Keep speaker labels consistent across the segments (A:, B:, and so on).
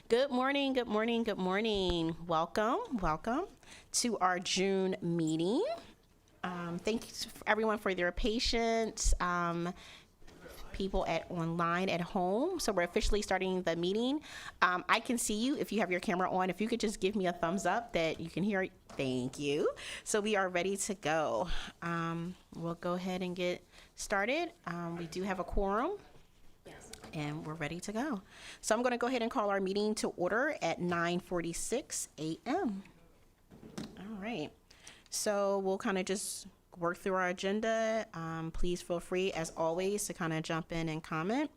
A: Good morning, good morning, good morning. Welcome to our June meeting. Thanks everyone for their patience. People online at home. So we're officially starting the meeting. I can see you if you have your camera on. If you could just give me a thumbs up that you can hear. Thank you. So we are ready to go. We'll go ahead and get started. We do have a quorum. And we're ready to go. So I'm going to go ahead and call our meeting to order at 9:46 a.m. All right. So we'll kind of just work through our agenda. Please feel free, as always, to kind of jump in and comment.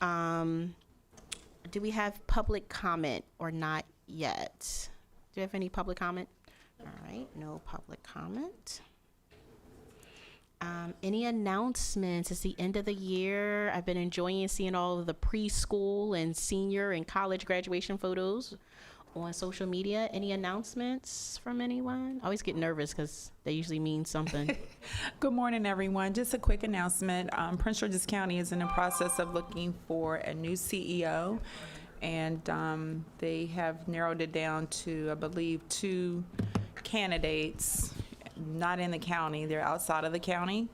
A: Do we have public comment or not yet? Do you have any public comment? All right, no public comment. Any announcements? It's the end of the year. I've been enjoying seeing all of the preschool and senior and college graduation photos on social media. Any announcements from anyone? I always get nervous because they usually mean something.
B: Good morning, everyone. Just a quick announcement. Prince George's County is in the process of looking for a new CEO, and they have narrowed it down to, I believe, 2 candidates. Not in the county, they're outside of the county,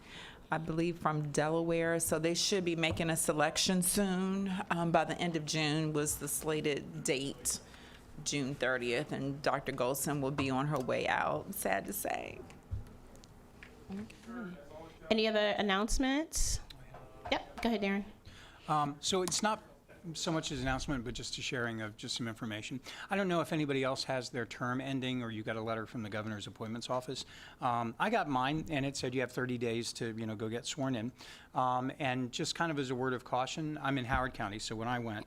B: I believe from Delaware, so they should be making a selection soon. By the end of June was the slated date, June 30th, and Dr. Golson will be on her way out, sad to say.
A: Okay. Any other announcements? Yep, go ahead, Darren.
C: So it's not so much as an announcement, but just a sharing of just some information. I don't know if anybody else has their term ending or you got a letter from the governor's appointments office. I got mine, and it said you have 30 days to go get sworn in. And just kind of as a word of caution, I'm in Howard County, so when I went,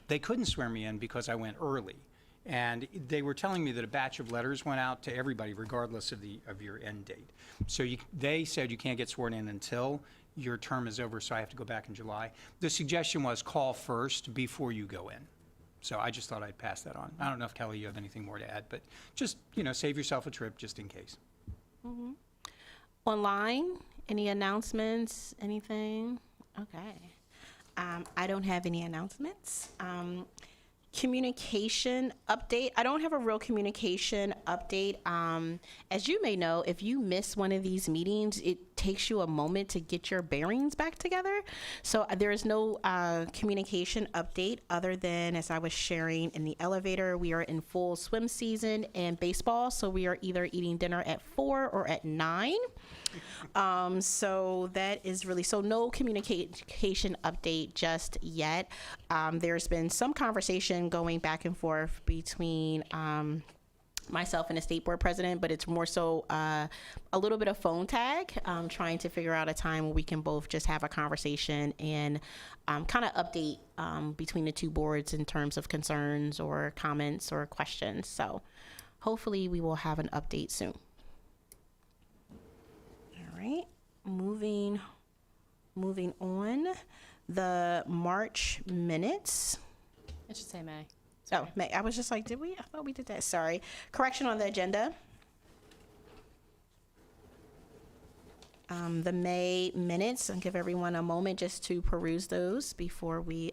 C: they couldn't swear me in because I went early. And they were telling me that a batch of letters went out to everybody regardless of your end date. So they said you can't get sworn in until your term is over, so I have to go back in July. The suggestion was call first before you go in. So I just thought I'd pass that on. I don't know if, Kelly, you have anything more to add, but just, save yourself a trip just in case.
A: Mm-hmm. Online, any announcements, anything? Okay. I don't have any announcements. Communication update. I don't have a real communication update. As you may know, if you miss one of these meetings, it takes you a moment to get your bearings back together. So there is no communication update other than, as I was sharing in the elevator, we are in full swim season and baseball. So we are either eating dinner at 4 or at 9. So that is really, so no communication update just yet. There's been some conversation going back and forth between myself and the state board president, but it's more so a little bit of phone tag, trying to figure out a time where we can both just have a conversation and kind of update between the two boards in terms of concerns or comments or questions. So hopefully we will have an update soon. All right, moving on, the March minutes.
D: It should say May.
A: Oh, May. I was just like, did we? I thought we did that. Sorry. Correction on the agenda. The May minutes. I'll give everyone a moment just to peruse those before we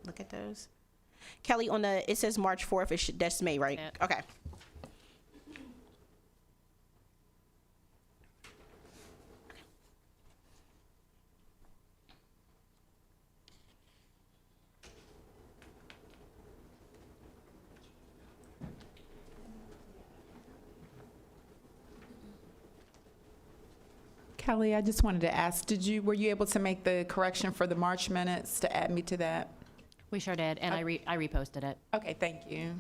A: look at those. Kelly, it says March 4th. That's May, right?
D: Yeah.
A: Okay.
B: Kelly, I just wanted to ask, were you able to make the correction for the March minutes to add me to that?
D: We sure did, and I reposted it.
B: Okay, thank you.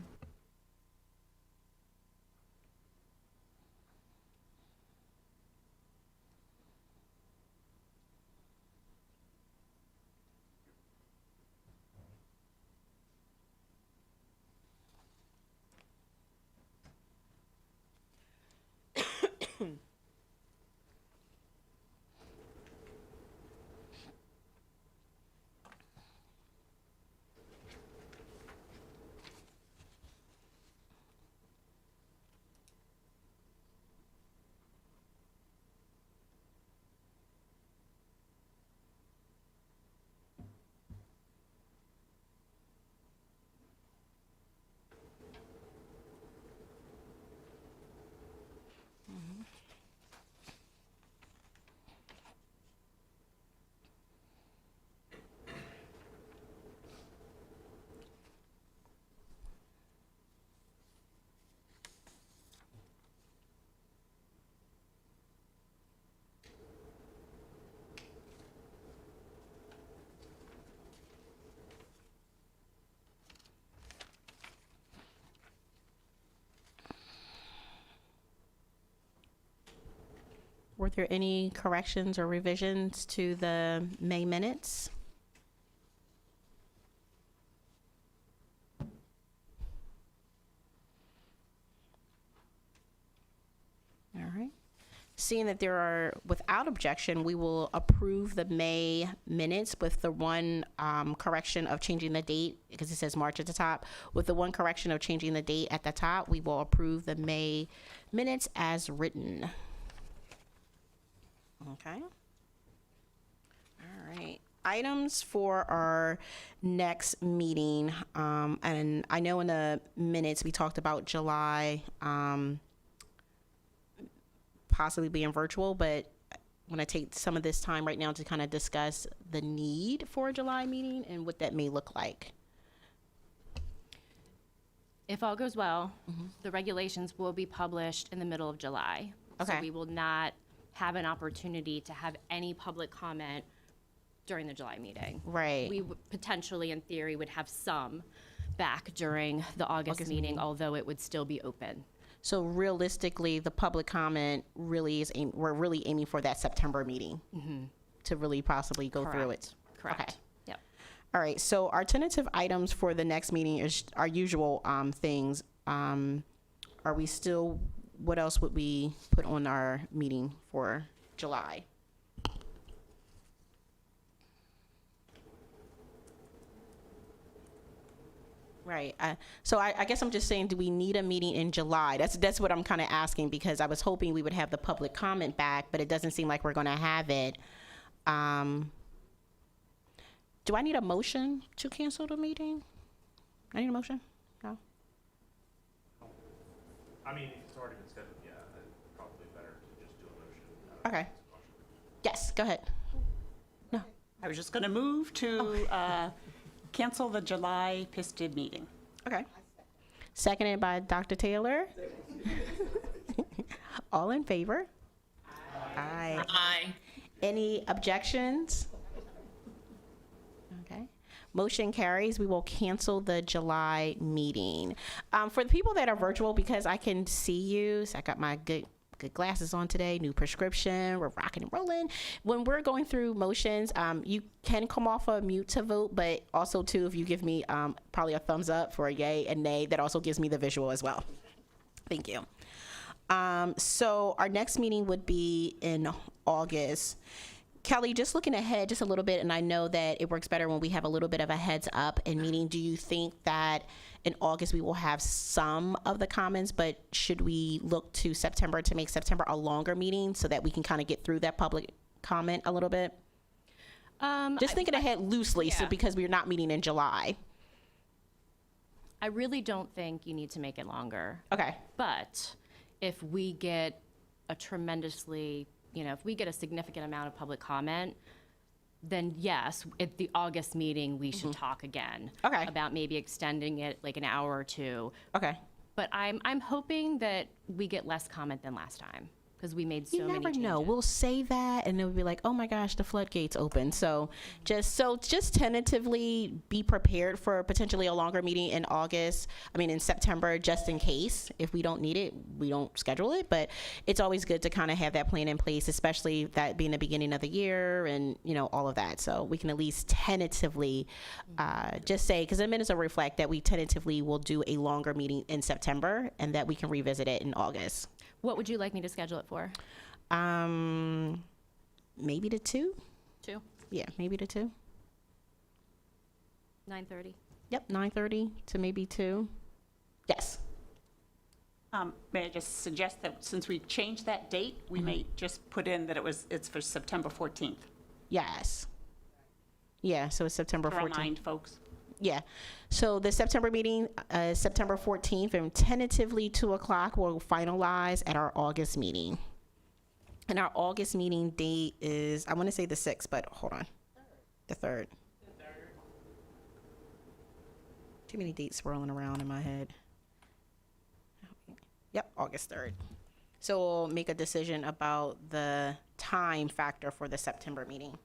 A: Were there any corrections or revisions to the May minutes? All right. Seeing that there are, without objection, we will approve the May minutes with the one correction of changing the date, because it says March at the top. With the one correction of changing the date at the top, we will approve the May minutes as written. Okay. All right. Items for our next meeting, and I know in the minutes we talked about July, possibly being virtual, but I want to take some of this time right now to kind of discuss the need for a July meeting and what that may look like.
D: If all goes well, the regulations will be published in the middle of July.
A: Okay.
D: So we will not have an opportunity to have any public comment during the July meeting.
A: Right.
D: We potentially, in theory, would have some back during the August meeting, although it would still be open.
A: So realistically, the public comment really is, we're really aiming for that September meeting to really possibly go through it.
D: Correct.
A: Okay.
D: Yep.
A: All right, so our tentative items for the next meeting is our usual things. Are we still, what else would we put on our meeting for July? Right. So I guess I'm just saying, do we need a meeting in July? That's what I'm kind of asking, because I was hoping we would have the public comment back, but it doesn't seem like we're going to have it. Do I need a motion to cancel the meeting? I need a motion? No?
E: I mean, if it's already been scheduled, yeah, then probably better to just do a motion.
A: Okay. Yes, go ahead. No.
F: I was just going to move to cancel the July PSTEB meeting.
A: Okay. Seconded by Dr. Taylor. All in favor? Aye.
F: Aye.
A: Any objections? Okay. Motion carries. We will cancel the July meeting. For the people that are virtual, because I can see you, so I got my good glasses on today, new prescription, we're rocking and rolling. When we're going through motions, you can come off of mute to vote, but also too, if you give me probably a thumbs up for a yay and nay, that also gives me the visual as well. Thank you. So our next meeting would be in August. Kelly, just looking ahead just a little bit, and I know that it works better when we have a little bit of a heads up in meeting. Do you think that in August we will have some of the comments, but should we look to September to make September a longer meeting so that we can kind of get through that public comment a little bit? Just thinking ahead loosely, so
D: yeah.
A: because we're not meeting in July.
D: I really don't think you need to make it longer.
A: Okay.
D: But if we get a tremendously, if we get a significant amount of public comment, then yes, at the August meeting, we should talk again.
A: Okay.
D: About maybe extending it like an hour or two.
A: Okay.
D: But I'm hoping that we get less comment than last time, because we made so
A: You
D: many
A: never
D: changes.
A: know. We'll say that, and then we'll be like, "Oh my gosh, the floodgates open." So just tentatively be prepared for potentially a longer meeting in August. I mean, in September, just in case. If we don't need it, we don't schedule it. But it's always good to kind of have that plan in place, especially that being the beginning of the year and all of that. So we can at least tentatively just say, because the minutes will reflect that we tentatively will do a longer meeting in September, and that we can revisit it in August.
D: What would you like me to schedule it for?
A: Maybe the 2.
D: 2?
A: Yeah, maybe the 2.
D: 9:30?
A: Yep, 9:30 to maybe 2. Yes.
F: May I just suggest that since we've changed that date, we may just put in that it's for September 14th.
A: Yes. Yeah, so it's September
F: To
A: 14th.
F: remind folks.
A: Yeah. So the September meeting, September 14th, and tentatively 2 o'clock will finalize at our August meeting. And our August meeting date is, I want to say the 6th, but hold on. The 3rd. Too many dates swirling around in my head. Yep, August 3rd. So we'll make a decision about the time factor for the September meeting.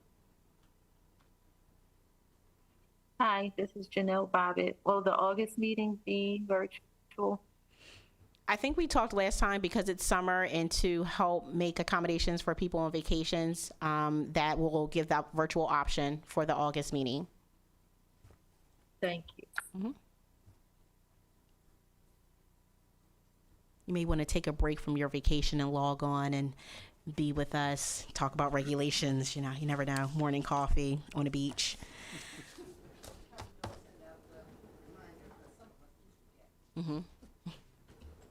G: Hi, this is Janelle Bobbitt. Will the August meeting be virtual?
A: I think we talked last time because it's summer and to help make accommodations for people on vacations, that will give that virtual option for the August meeting.
G: Thank you.
A: You may want to take a break from your vacation and log on and be with us, talk about regulations. You know, you never know. Morning coffee on the beach.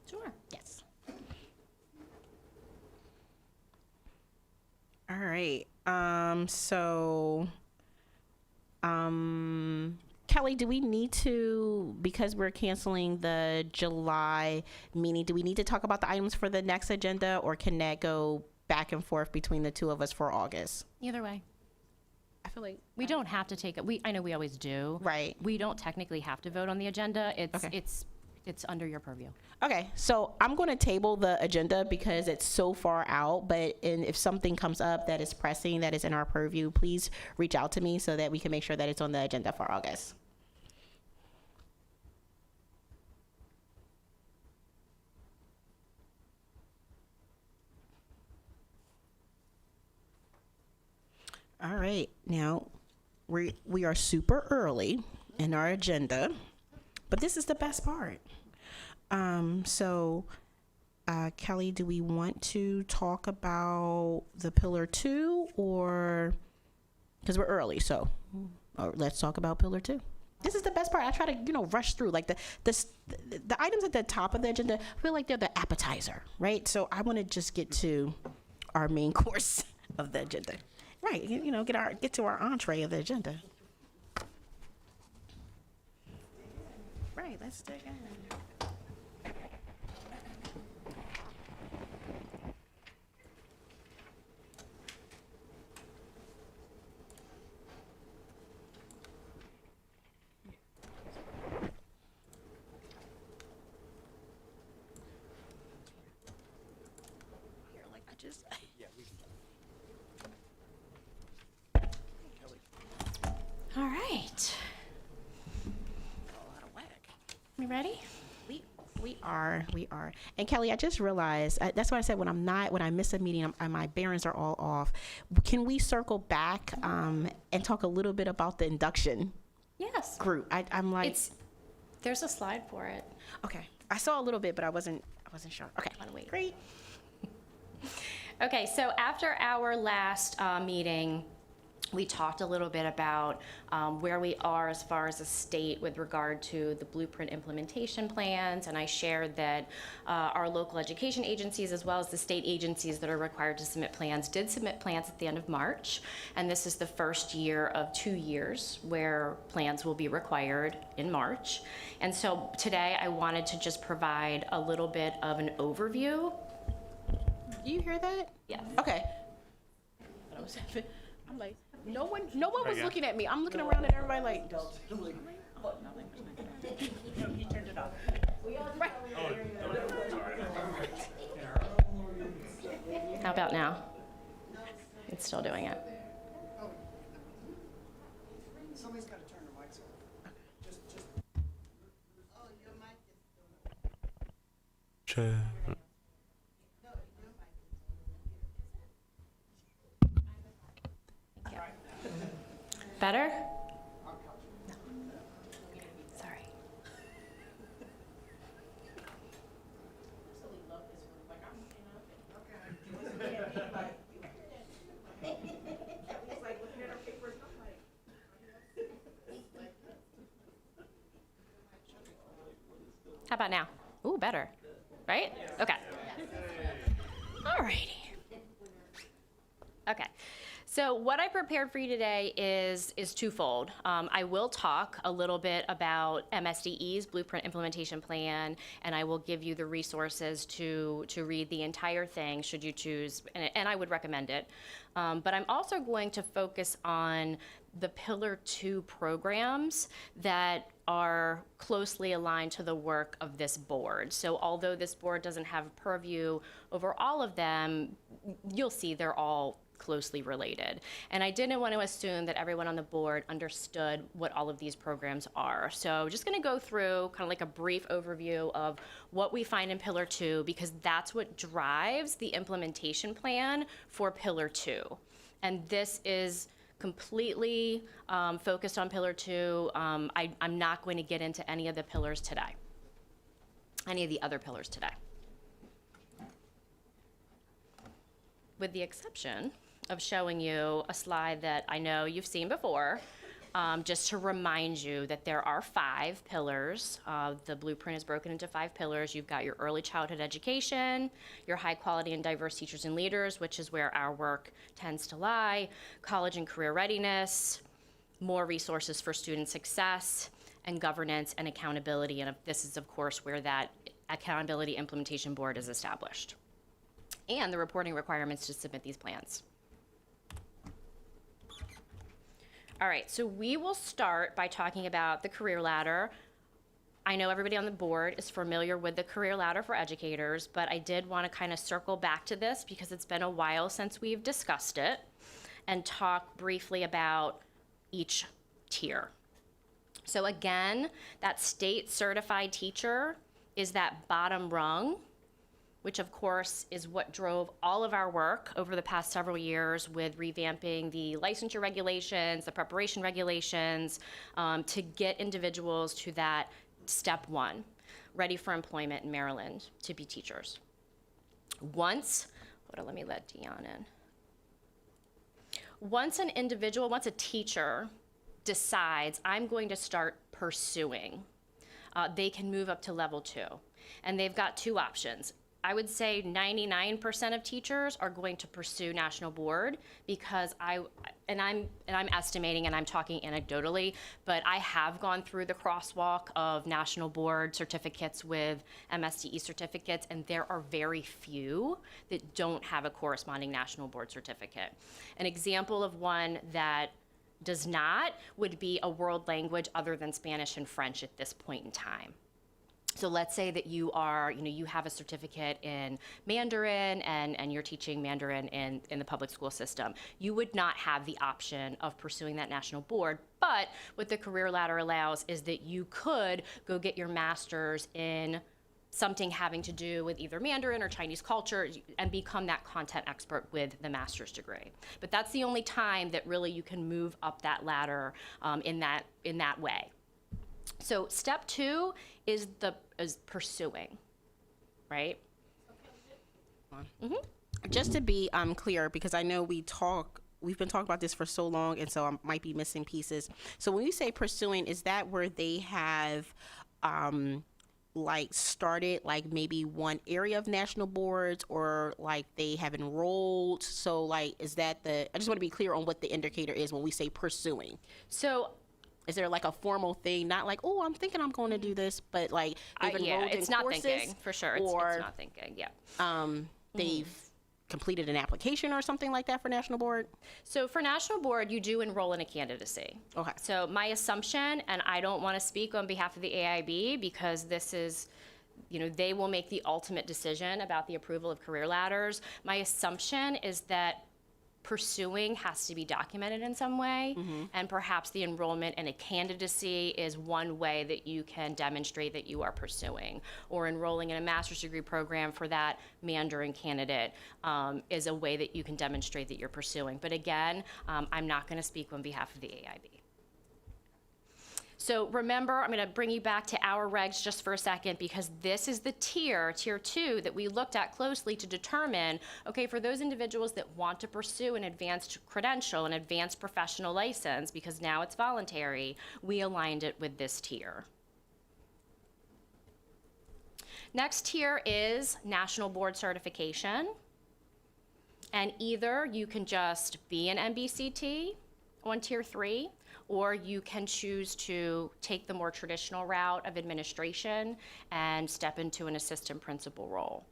D: Sure.
A: Yes. All right. Kelly, do we need to, because we're canceling the July meeting, do we need to talk about the items for the next agenda, or can that go back and forth between the two of us for August?
D: Either way.
A: I feel like
D: We don't have to take it. I know we always do.
A: Right.
D: We don't technically have to vote on the agenda.
A: Okay.
D: It's under your purview.
A: Okay, so I'm going to table the agenda because it's so far out, and if something comes up that is pressing, that is in our purview, please reach out to me so that we can make sure that it's on the agenda for August. All right, now we are super early in our agenda, but this is the best part. Kelly, do we want to talk about the Pillar 2, or, because we're early, so let's talk about Pillar 2. This is the best part. I try to, rush through. Like the items at the top of the agenda, I feel like they're the appetizer, right? So I want to just get to our main course of the agenda. Right, get to our entree of the agenda. Right, let's dig in. Here, like I just.
D: All right. You ready?
A: We are. And Kelly, I just realized, that's why I said when I miss a meeting, my bearings are all off. Can we circle back and talk a little bit about the induction
D: Yes.
A: group? I'm like,
D: There's a slide for it.
A: okay. I saw a little bit, but I wasn't sure. Okay,
D: Wait.
A: great.
D: Okay, so after our last meeting, we talked a little bit about where we are as far as a state with regard to the blueprint implementation plans, and I shared that our local education agencies, as well as the state agencies that are required to submit plans, did submit plans at the end of March, and this is the first year of 2 years where plans will be required in March. And so today I wanted to just provide a little bit of an overview.
A: Do you hear that?
D: Yes.
A: Okay. I'm like, no one was looking at me. I'm looking around at everybody like. You turned it off. Right.
D: How about now? It's still doing it.
C: Somebody's got to turn the mics on.
D: Better? Sorry. How about now? Ooh, better. Right? Okay. All righty. Okay. So what I prepared for you today is twofold. I will talk a little bit about MSDE's Blueprint Implementation Plan, and I will give you the resources to read the entire thing should you choose, and I would recommend it. But I'm also going to focus on the Pillar 2 programs that are closely aligned to the work of this board. So although this board doesn't have purview over all of them, you'll see they're all closely related. And I didn't want to assume that everyone on the board understood what all of these programs are. So just going to go through kind of like a brief overview of what we find in Pillar 2, because that's what drives the implementation plan for Pillar 2. And this is completely focused on Pillar 2. I'm not going to get into any of the pillars today, any of the other pillars today. With the exception of showing you a slide that I know you've seen before, just to remind you that there are 5 pillars. The blueprint is broken into 5 pillars. You've got your early childhood education, your high quality and diverse teachers and leaders, which is where our work tends to lie, college and career readiness, more resources for student success, and governance and accountability. And this is, of course, where that accountability implementation board is established, and the reporting requirements to submit these plans. All right, so we will start by talking about the career ladder. I know everybody on the board is familiar with the career ladder for educators, but I did want to kind of circle back to this because it's been a while since we've discussed it, and talk briefly about each tier. So again, that state certified teacher is that bottom rung, which of course is what drove all of our work over the past several years with revamping the licensure regulations, the preparation regulations, to get individuals to that step 1, ready for employment in Maryland to be teachers. Once, let me let Dion in. Once an individual, once a teacher decides I'm going to start pursuing, they can move up to level 2. And they've got 2 options. I would say 99% of teachers are going to pursue national board because I'm estimating, and I'm talking anecdotally, but I have gone through the crosswalk of national board certificates with MSDE certificates, and there are very few that don't have a corresponding national board certificate. An example of one that does not would be a world language other than Spanish and French at this point in time. So let's say that you are, you have a certificate in Mandarin and you're teaching Mandarin in the public school system. You would not have the option of pursuing that national board, but what the career ladder allows is that you could go get your master's in something having to do with either Mandarin or Chinese culture and become that content expert with the master's degree. But that's the only time that really you can move up that ladder in that way. So step 2 is pursuing, right?
A: Mm-hmm. Just to be clear, because I know we've been talking about this for so long, and so I might be missing pieces. So when you say pursuing, is that where they have started maybe one area of national boards, or they have enrolled? So is that I just want to be clear on what the indicator is when we say pursuing.
D: So
A: is there a formal thing, not oh, I'm thinking I'm going to do this, but they've enrolled
D: yeah, it's
A: in
D: not
A: courses,
D: thinking, for sure. It's not thinking, yeah.
A: They've completed an application or something like that for national board?
D: So for national board, you do enroll in a candidacy.
A: Okay.
D: So my assumption, and I don't want to speak on behalf of the AIB because this is, they will make the ultimate decision about the approval of career ladders. My assumption is that pursuing has to be documented in some way, and perhaps the enrollment in a candidacy is one way that you can demonstrate that you are pursuing, or enrolling in a master's degree program for that Mandarin candidate is a way that you can demonstrate that you're pursuing. But again, I'm not going to speak on behalf of the AIB. So remember, I'm going to bring you back to our regs just for a second, because this is the tier 2, that we looked at closely to determine, okay, for those individuals that want to pursue an advanced credential, an advanced professional license, because now it's voluntary, we aligned it with this tier. Next tier is national board certification. And either you can just be an MBCT on tier 3, or you can choose to take the more traditional route of administration and step into an assistant principal role.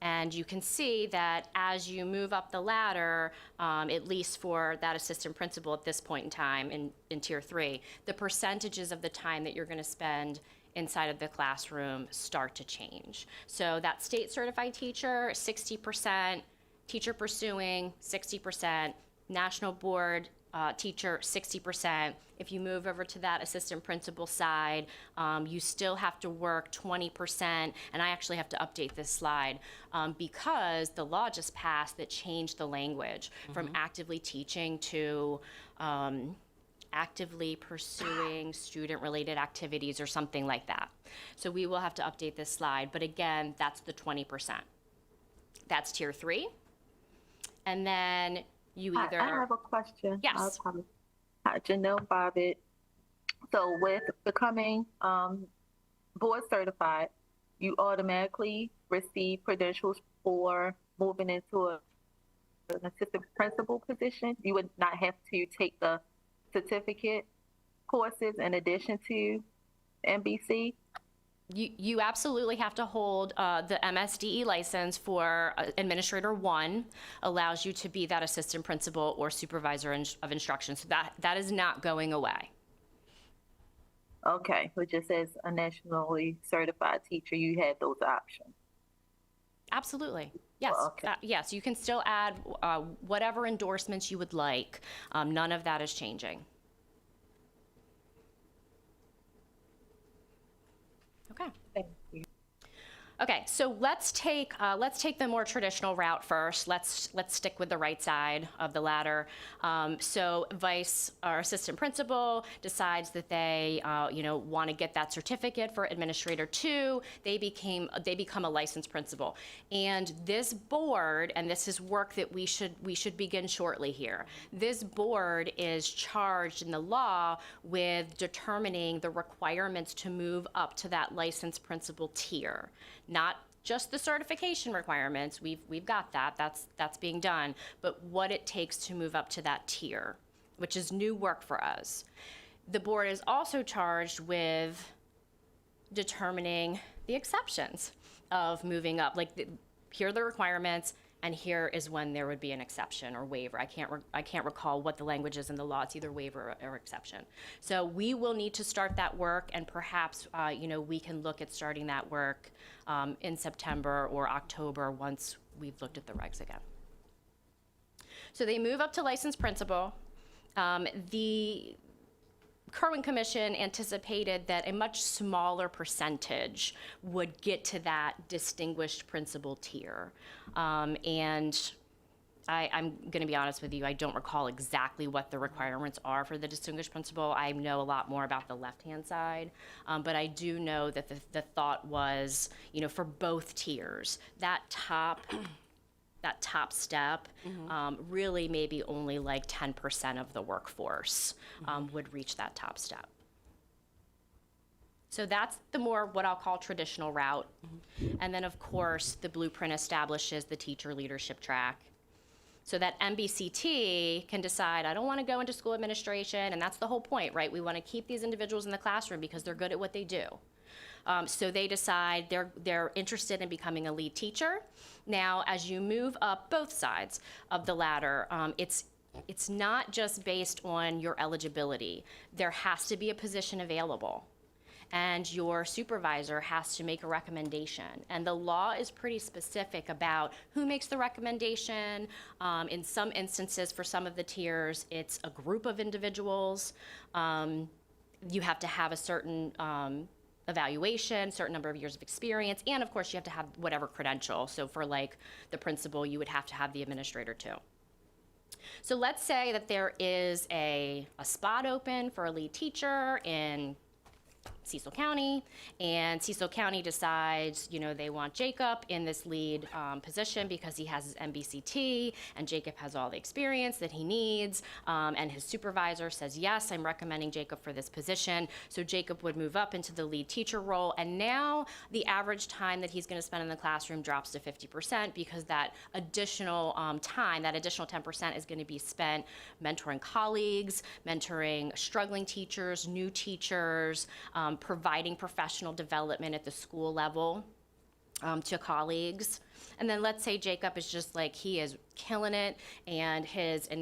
D: And you can see that as you move up the ladder, at least for that assistant principal at this point in time in tier 3, the percentages of the time that you're going to spend inside of the classroom start to change. So that state certified teacher, 60%, teacher pursuing, 60%, national board teacher, 60%. If you move over to that assistant principal side, you still have to work 20%, and I actually have to update this slide because the law just passed that changed the language from actively teaching to actively pursuing student-related activities or something like that. So we will have to update this slide, but again, that's the 20%. That's tier 3. And then you either...
G: I have a question.
D: Yes.
G: Janelle Bobbitt. So with becoming board certified, you automatically receive credentials for moving into an assistant principal position. You would not have to take the certificate courses in addition to MBC.
D: You absolutely have to hold the MSDE license for Administrator 1, allows you to be that assistant principal or supervisor of instruction. So that is not going away.
G: Okay, which just says a nationally certified teacher, you had those options.
D: Absolutely. Yes.
G: Okay.
D: Yes, you can still add whatever endorsements you would like. None of that is changing. Okay.
G: Thank you.
D: Okay, so let's take the more traditional route first. Let's stick with the right side of the ladder. So vice or assistant principal decides that they want to get that certificate for administrator 2. They become a licensed principal, and this board, and this is work that we should begin shortly here. This board is charged in the law with determining the requirements to move up to that licensed principal tier. Not just the certification requirements, we've got that, that's being done, but what it takes to move up to that tier, which is new work for us. The board is also charged with determining the exceptions of moving up, like here are the requirements, and here is when there would be an exception or waiver. I can't recall what the language is in the law. It's either waiver or exception. So we will need to start that work, and perhaps we can look at starting that work in September or October once we've looked at the regs again. So they move up to licensed principal. The Kerwin Commission anticipated that a much smaller percentage would get to that distinguished principal tier. And I'm going to be honest with you, I don't recall exactly what the requirements are for the distinguished principal. I know a lot more about the left-hand side, but I do know that the thought was, for both tiers, that top step, really maybe only like 10% of the workforce would reach that top step. So that's the more what I'll call traditional route. And then of course, the blueprint establishes the teacher leadership track. So that MBCT can decide, I don't want to go into school administration, and that's the whole point, right? We want to keep these individuals in the classroom because they're good at what they do. So they decide they're interested in becoming a lead teacher. Now, as you move up both sides of the ladder, it's not just based on your eligibility. There has to be a position available, and your supervisor has to make a recommendation. And the law is pretty specific about who makes the recommendation. In some instances, for some of the tiers, it's a group of individuals. You have to have a certain evaluation, certain number of years of experience, and of course you have to have whatever credential. So for like the principal, you would have to have the administrator too. So let's say that there is a spot open for a lead teacher in Cecil County, and Cecil County decides, they want Jacob in this lead position because he has his MBCT, and Jacob has all the experience that he needs, and his supervisor says, yes, I'm recommending Jacob for this position. So Jacob would move up into the lead teacher role, and now the average time that he's going to spend in the classroom drops to 50% because that additional time, that additional 10% is going to be spent mentoring colleagues, mentoring struggling teachers, new teachers, providing professional development at the school level to colleagues. And then let's say Jacob is just like, he is killing it, and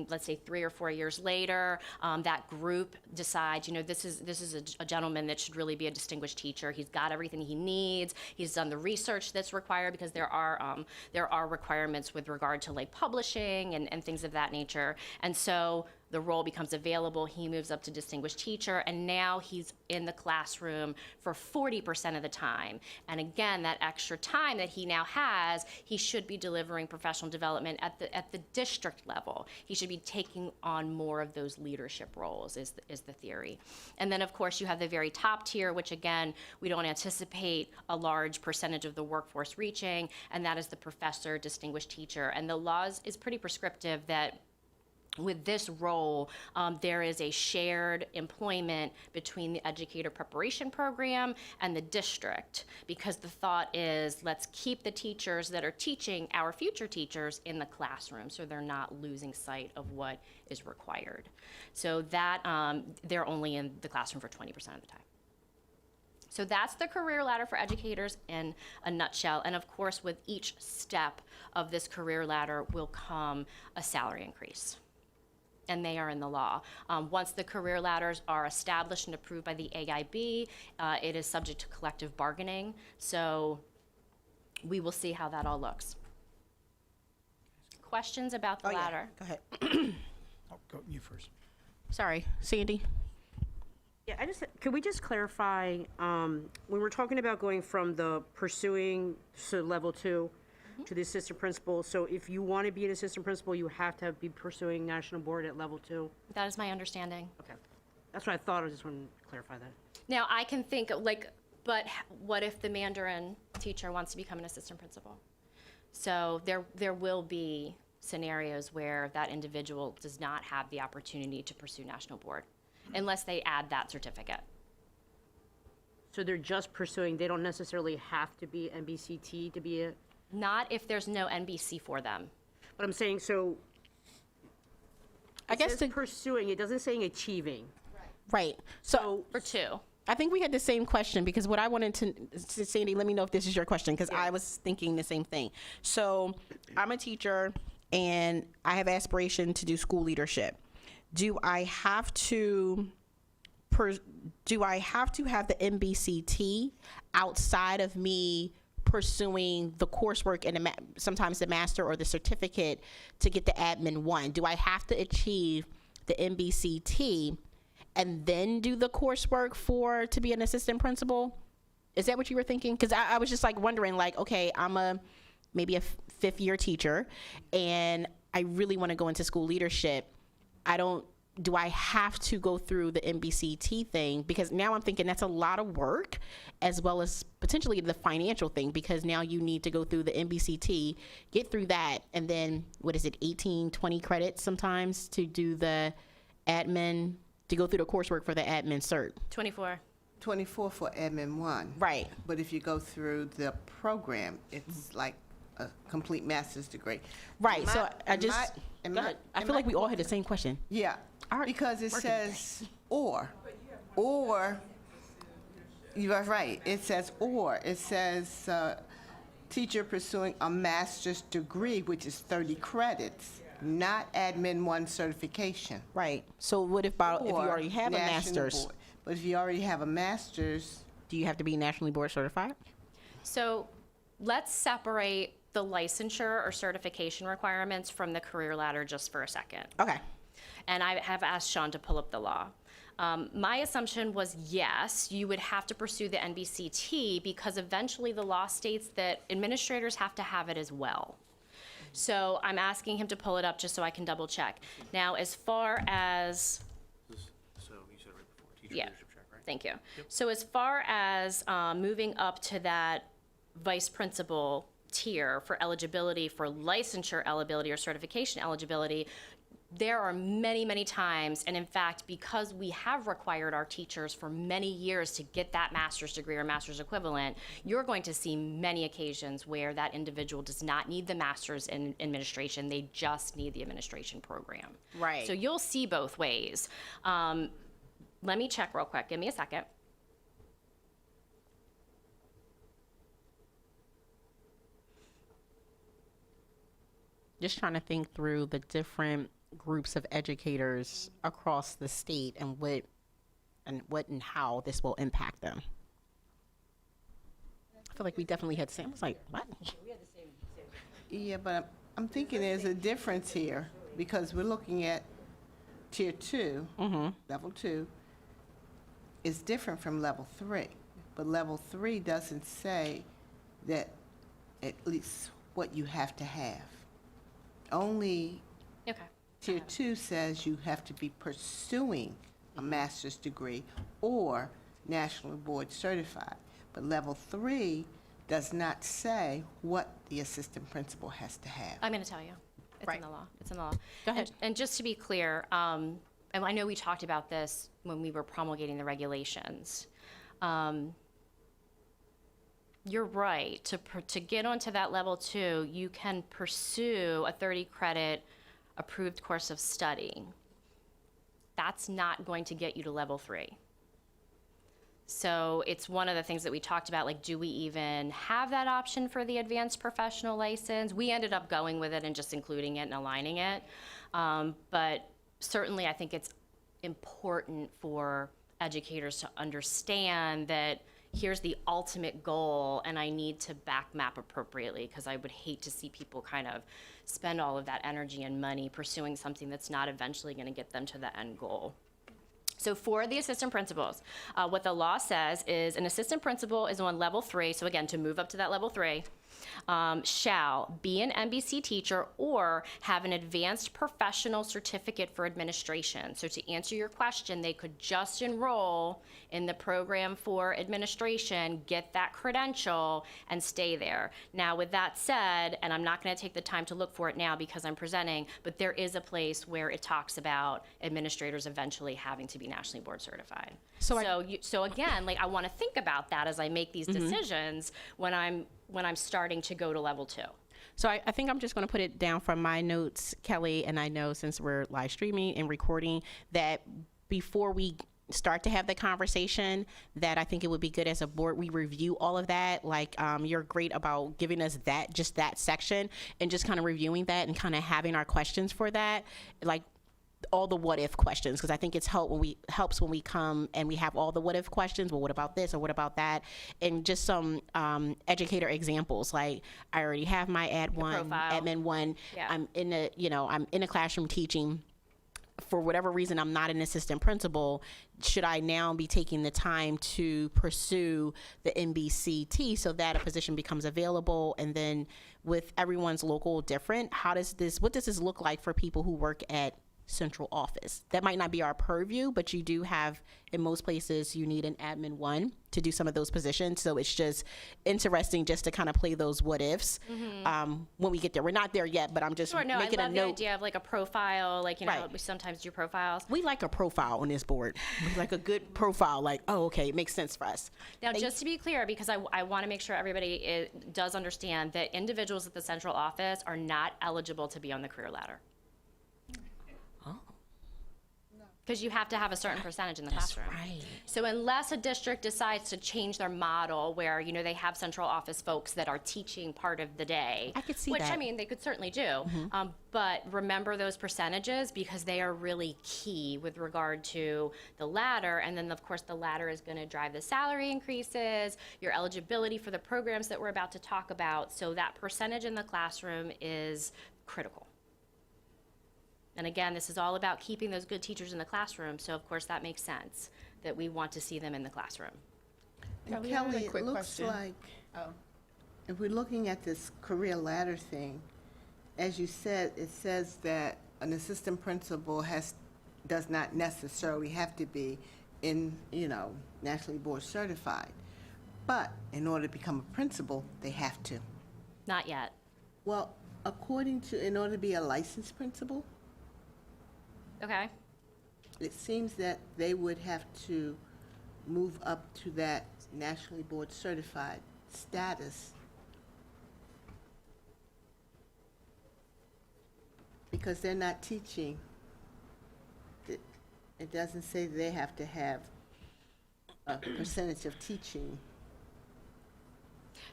D: let's say 3 or 4 years later, that group decides, this is a gentleman that should really be a distinguished teacher. He's got everything he needs. He's done the research that's required, because there are requirements with regard to like publishing and things of that nature. And so the role becomes available, he moves up to distinguished teacher, and now he's in the classroom for 40% of the time. And again, that extra time that he now has, he should be delivering professional development at the district level. He should be taking on more of those leadership roles, is the theory. And then of course you have the very top tier, which again, we don't anticipate a large percentage of the workforce reaching, and that is the professor, distinguished teacher. And the laws is pretty prescriptive that with this role, there is a shared employment between the educator preparation program and the district, because the thought is, let's keep the teachers that are teaching our future teachers in the classroom so they're not losing sight of what is required. So that they're only in the classroom for 20% of the time. So that's the career ladder for educators in a nutshell. And of course, with each step of this career ladder will come a salary increase. And they are in the law. Once the career ladders are established and approved by the AIB, it is subject to collective bargaining. So we will see how that all looks. Questions about the ladder?
A: Go ahead.
C: Oh, go, you first.
A: Sorry, Sandy.
H: Yeah, could we just clarify, when we're talking about going from the pursuing to level 2 to the assistant principal, so if you want to be an assistant principal, you have to be pursuing national board at level 2?
D: That is my understanding.
H: Okay. That's what I thought. I just wanted to clarify that.
D: Now, I can think, but what if the Mandarin teacher wants to become an assistant principal? So there will be scenarios where that individual does not have the opportunity to pursue national board unless they add that certificate.
H: So they're just pursuing, they don't necessarily have to be NBCT to be a...
D: Not if there's no NBC for them.
H: But I'm saying, so...
A: I guess
H: it says pursuing, it doesn't say achieving.
A: Right. So
D: For 2.
A: I think we had the same question, because what I wanted to Sandy, let me know if this is your question, because I was thinking the same thing. So I'm a teacher and I have aspiration to do school leadership. Do I have to have the NBCT outside of me pursuing the coursework and sometimes the master or the certificate to get the admin 1? Do I have to achieve the NBCT and then do the coursework to be an assistant principal? Is that what you were thinking? Because I was just like wondering, like, okay, I'm maybe a 5th year teacher and I really want to go into school leadership. Do I have to go through the NBCT thing? Because now I'm thinking that's a lot of work, as well as potentially the financial thing, because now you need to go through the NBCT, get through that, and then, 18, 20 credits sometimes to do the admin, to go through the coursework for the admin cert.
D: 24.
I: 24 for admin 1.
A: Right.
I: But if you go through the program, it's like a complete master's degree.
A: Right,
I: My-
A: so I
I: and
A: just,
I: my- and
A: go
I: my-
A: ahead. I
I: and
A: feel
I: my-
A: like we all had the same question.
I: Yeah,
A: All right,
I: because it
A: working
I: says or, you are right, it says or. It says teacher pursuing a master's degree, which is 30 credits, not admin 1 certification.
A: Right. So what if you
I: Or
A: already have a
I: national
A: master's?
I: board. But if you already have a master's,
A: Do you have to be nationally board certified?
D: So let's separate the licensure or certification requirements from the career ladder just for a second.
A: Okay.
D: And I have asked Sean to pull up the law. My assumption was yes, you would have to pursue the NBCT because eventually the law states that administrators have to have it as well. So I'm asking him to pull it up just so I can double check. Now, as far as,
E: So you said right before, teacher
D: yeah,
E: leadership track, right?
D: thank you. So as far as moving up to that vice principal tier for eligibility, for licensure eligibility or certification eligibility, there are many, many times, and in fact, because we have required our teachers for many years to get that master's degree or master's equivalent, you're going to see many occasions where that individual does not need the master's in administration, they just need the administration program.
A: Right.
D: So you'll see both ways. Let me check real quick, give me a second.
A: Just trying to think through the different groups of educators across the state and what and how this will impact them. I feel like we definitely had Sam was like, what?
I: Yeah, but I'm thinking there's a difference here because we're looking at tier 2, level 2, is different from level 3. But level 3 doesn't say that at least what you have to have. Only
D: Okay.
I: tier 2 says you have to be pursuing a master's degree or national board certified. But level 3 does not say what the assistant principal has to have.
D: I'm going to tell you. It's
A: Right.
D: in the law. It's in the law.
A: Go ahead.
D: And just to be clear, and I know we talked about this when we were promulgating the regulations. You're right. To get onto that level 2, you can pursue a 30-credit approved course of study. That's not going to get you to level 3. So it's one of the things that we talked about, like, do we even have that option for the advanced professional license? We ended up going with it and just including it and aligning it. But certainly I think it's important for educators to understand that here's the ultimate goal and I need to back map appropriately, because I would hate to see people kind of spend all of that energy and money pursuing something that's not eventually going to get them to the end goal. So for the assistant principals, what the law says is an assistant principal is on level 3. So again, to move up to that level 3, shall be an MBC teacher or have an advanced professional certificate for administration. So to answer your question, they could just enroll in the program for administration, get that credential, and stay there. Now, with that said, and I'm not going to take the time to look for it now because I'm presenting, but there is a place where it talks about administrators eventually having to be nationally board certified. So again, like, I want to think about that as I make these decisions when I'm starting to go to level 2.
A: So I think I'm just going to put it down from my notes, Kelly, and I know since we're live streaming and recording that before we start to have the conversation, that I think it would be good as a board we review all of that. Like, you're great about giving us just that section and just kind of reviewing that and kind of having our questions for that, like all the what if questions, because I think it's helps when we come and we have all the what if questions. Well, what about this or what about that? And just some educator examples. Like, I already have my
D: profile.
A: admin 1.
D: Yeah.
A: I'm in a classroom teaching. For whatever reason, I'm not an assistant principal. Should I now be taking the time to pursue the MBCT so that a position becomes available? And then with everyone's local different, what does this look like for people who work at central office? That might not be our purview, but you do have, in most places, you need an admin 1 to do some of those positions. So it's just interesting just to kind of play those what ifs when we get there. We're not there yet, but I'm just making
D: I
A: a
D: love the
A: note.
D: idea of like a profile, like,
A: Right.
D: we sometimes do profiles.
A: We like a profile on this board. We like a good profile, like, oh, okay, it makes sense for us.
D: Now, just to be clear, because I want to make sure everybody does understand that individuals at the central office are not eligible to be on the career ladder. Because you have to have a certain percentage in the classroom.
A: right.
D: So unless a district decides to change their model where, they have central office folks that are teaching part of the day.
A: I could see
D: which,
A: that.
D: I mean, they could certainly do. But remember those percentages, because they are really key with regard to the ladder. And then, of course, the ladder is going to drive the salary increases, your eligibility for the programs that we're about to talk about. So that percentage in the classroom is critical. And again, this is all about keeping those good teachers in the classroom. So, of course, that makes sense that we want to see them in the classroom.
I: And
B: Kelly, I have a
I: Kelly, it
B: quick
I: looks
B: question.
I: like, if we're looking at this career ladder thing, as you said, it says that an assistant principal does not necessarily have to be nationally board certified. But in order to become a principal, they have to.
D: Not yet.
I: Well, in order to be a licensed principal,
D: Okay.
I: it seems that they would have to move up to that nationally board certified status. Because they're not teaching. It doesn't say they have to have a percentage of teaching.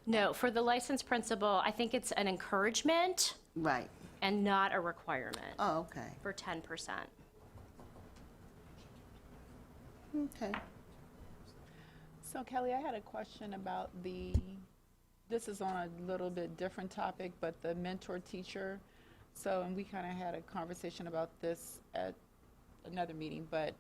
D: No, for the licensed principal, I think it's an encouragement.
I: Right.
D: and not a requirement
I: Oh, okay.
D: for 10%.
I: Okay.
B: So Kelly, I had a question about this is on a little bit different topic, but the mentor teacher. So, and we kind of had a conversation about this at another meeting, but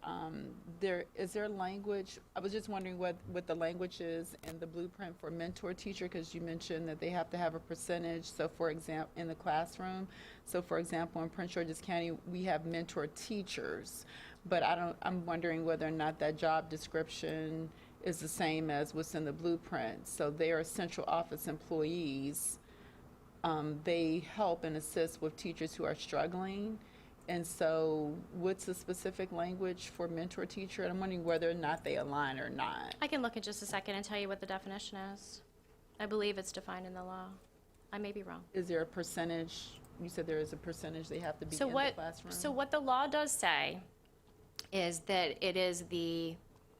B: is there language, I was just wondering what the language is in the blueprint for mentor teacher, because you mentioned that they have to have a percentage, so for example, in the classroom. So for example, in Prince George's County, we have mentor teachers, but I'm wondering whether or not that job description is the same as what's in the blueprint. So they are central office employees. They help and assist with teachers who are struggling. And so what's the specific language for mentor teacher? And I'm wondering whether or not they align or not.
D: I can look in just a second and tell you what the definition is. I believe it's defined in the law. I may be wrong.
B: Is there a percentage? You said there is a percentage they have to be
D: So
B: in the classroom?
D: So what the law does say is that it is the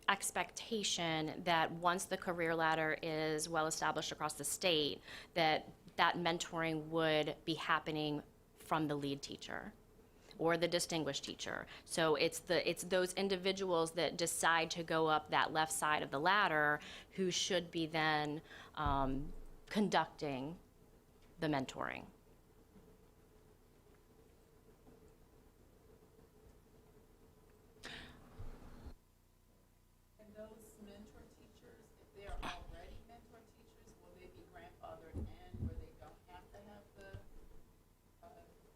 D: expectation that once the career ladder is well established across the state, that mentoring would be happening from the lead teacher or the distinguished teacher. So it's those individuals that decide to go up that left side of the ladder who should be then conducting the mentoring.
B: And those mentor teachers, if they're already mentor teachers, will they be grandfathered in where they don't have to have the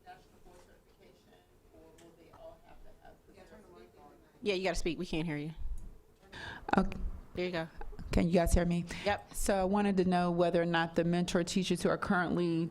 B: national board certification, or will they all have to have the certification?
A: Yeah, you got to speak. We can't hear you.
B: Okay.
A: There you go.
B: Can you guys hear me?
A: Yep.
B: So I wanted to know whether or not the mentor teachers who are currently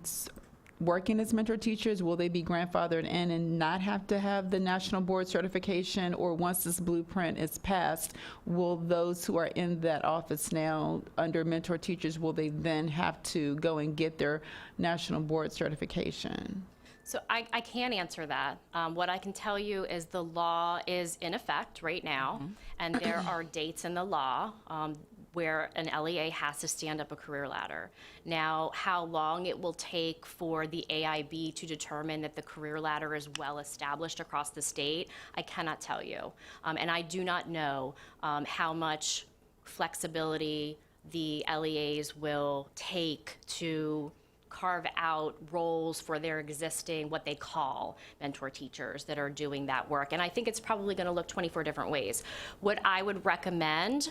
B: working as mentor teachers, will they be grandfathered in and not have to have the national board certification? Or once this blueprint is passed, will those who are in that office now under mentor teachers, will they then have to go and get their national board certification?
D: So I can't answer that. What I can tell you is the law is in effect right now, and there are dates in the law where an LEA has to stand up a career ladder. Now, how long it will take for the AIB to determine that the career ladder is well established across the state, I cannot tell you. And I do not know how much flexibility the LEAs will take to carve out roles for their existing, what they call mentor teachers that are doing that work. And I think it's probably going to look 24 different ways. What I would recommend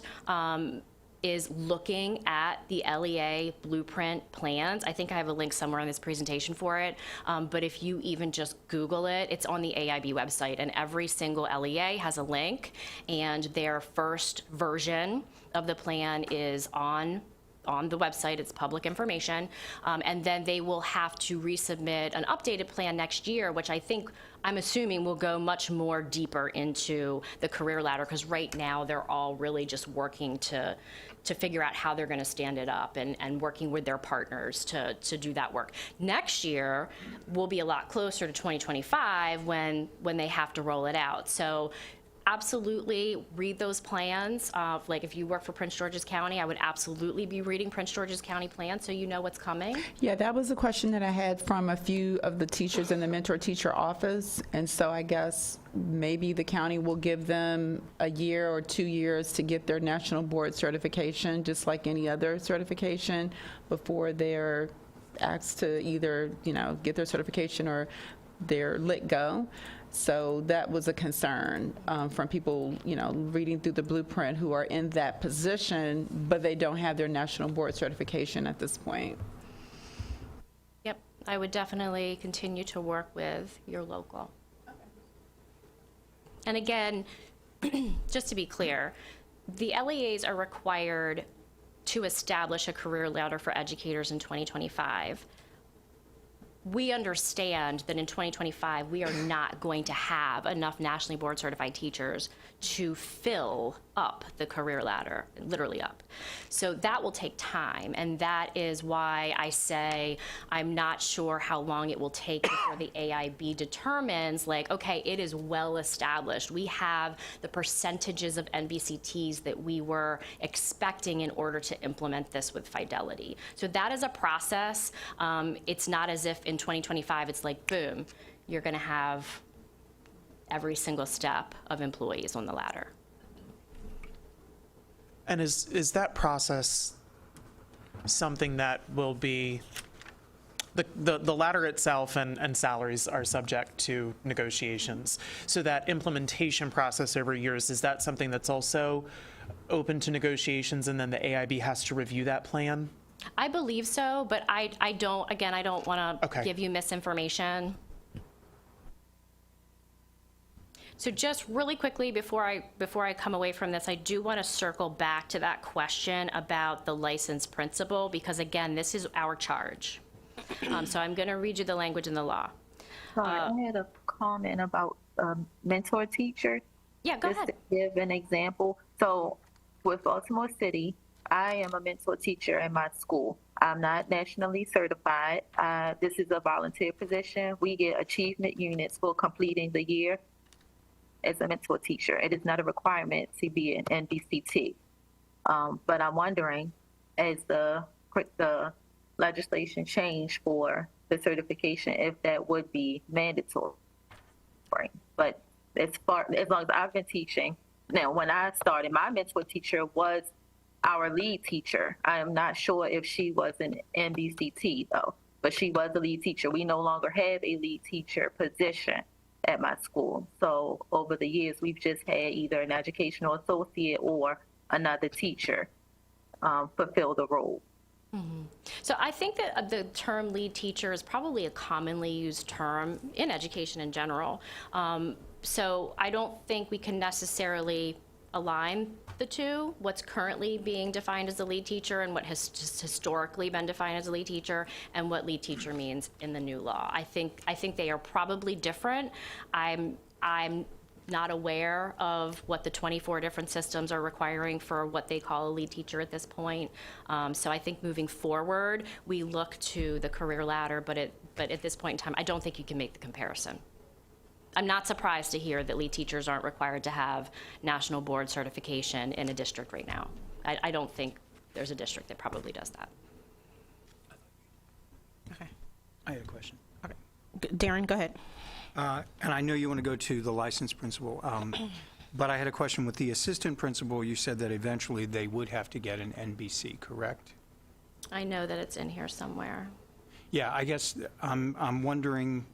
D: is looking at the LEA blueprint plans. I think I have a link somewhere on this presentation for it, but if you even just Google it, it's on the AIB website, and every single LEA has a link, and their first version of the plan is on the website. It's public information, and then they will have to resubmit an updated plan next year, which I'm assuming will go much more deeper into the career ladder, because right now they're all really just working to figure out how they're going to stand it up and working with their partners to do that work. Next year will be a lot closer to 2025 when they have to roll it out. So absolutely read those plans. Like if you work for Prince George's County, I would absolutely be reading Prince George's County plan so you know what's coming.
B: Yeah, that was a question that I had from a few of the teachers in the mentor teacher office. And so I guess maybe the county will give them a year or 2 years to get their national board certification, just like any other certification, before they're asked to either, get their certification or they're let go. So that was a concern from people, reading through the blueprint who are in that position, but they don't have their national board certification at this point.
D: Yep, I would definitely continue to work with your local. Okay. And again, just to be clear, the LEAs are required to establish a career ladder for educators in 2025. We understand that in 2025, we are not going to have enough nationally board certified teachers to fill up the career ladder, literally up. So that will take time, and that is why I say I'm not sure how long it will take before the AIB determines, okay, it is well established. We have the percentages of NBCTs that we were expecting in order to implement this with fidelity. So that is a process. It's not as if in in 2025, it's like, boom, you're going to have every single step of employees on the ladder.
J: And is that process something that will be, the ladder itself and salaries are subject to negotiations. So that implementation process over years, is that something that's also open to negotiations and then the AIB has to review that plan?
D: I believe so, but I don't want to
J: Okay.
D: give you misinformation. So just really quickly before I come away from this, I do want to circle back to that question about the licensed principal, because again, this is our charge. So I'm going to read you the language in the law.
G: Sorry, I had a comment about mentor teacher.
D: Yeah, go
G: Just
D: ahead.
G: to give an example. So with Baltimore City, I am a mentor teacher in my school. I'm not nationally certified. This is a volunteer position. We get achievement units for completing the year as a mentor teacher. It is not a requirement to be an NBCT. But I'm wondering, as the legislation changed for the certification, if that would be mandatory. But as long as I've been teaching, now when I started, my mentor teacher was our lead teacher. I am not sure if she was an NBCT though, but she was a lead teacher. We no longer have a lead teacher position at my school. So over the years, we've just had either an educational associate or another teacher fulfill the role.
D: So I think that the term lead teacher is probably a commonly used term in education in general. So I don't think we can necessarily align the two, what's currently being defined as a lead teacher and what has just historically been defined as a lead teacher, and what lead teacher means in the new law. I think they are probably different. I'm not aware of what the 24 different systems are requiring for what they call a lead teacher at this point. So I think moving forward, we look to the career ladder, but at this point in time, I don't think you can make the comparison. I'm not surprised to hear that lead teachers aren't required to have national board certification in a district right now. I don't think there's a district that probably does that.
A: Okay.
C: I had a question.
A: Okay. Darren, go ahead.
C: And I know you want to go to the licensed principal, but I had a question with the assistant principal. You said that eventually they would have to get an NBC, correct?
D: I know that it's in here somewhere.
C: Yeah, I guess I'm wondering,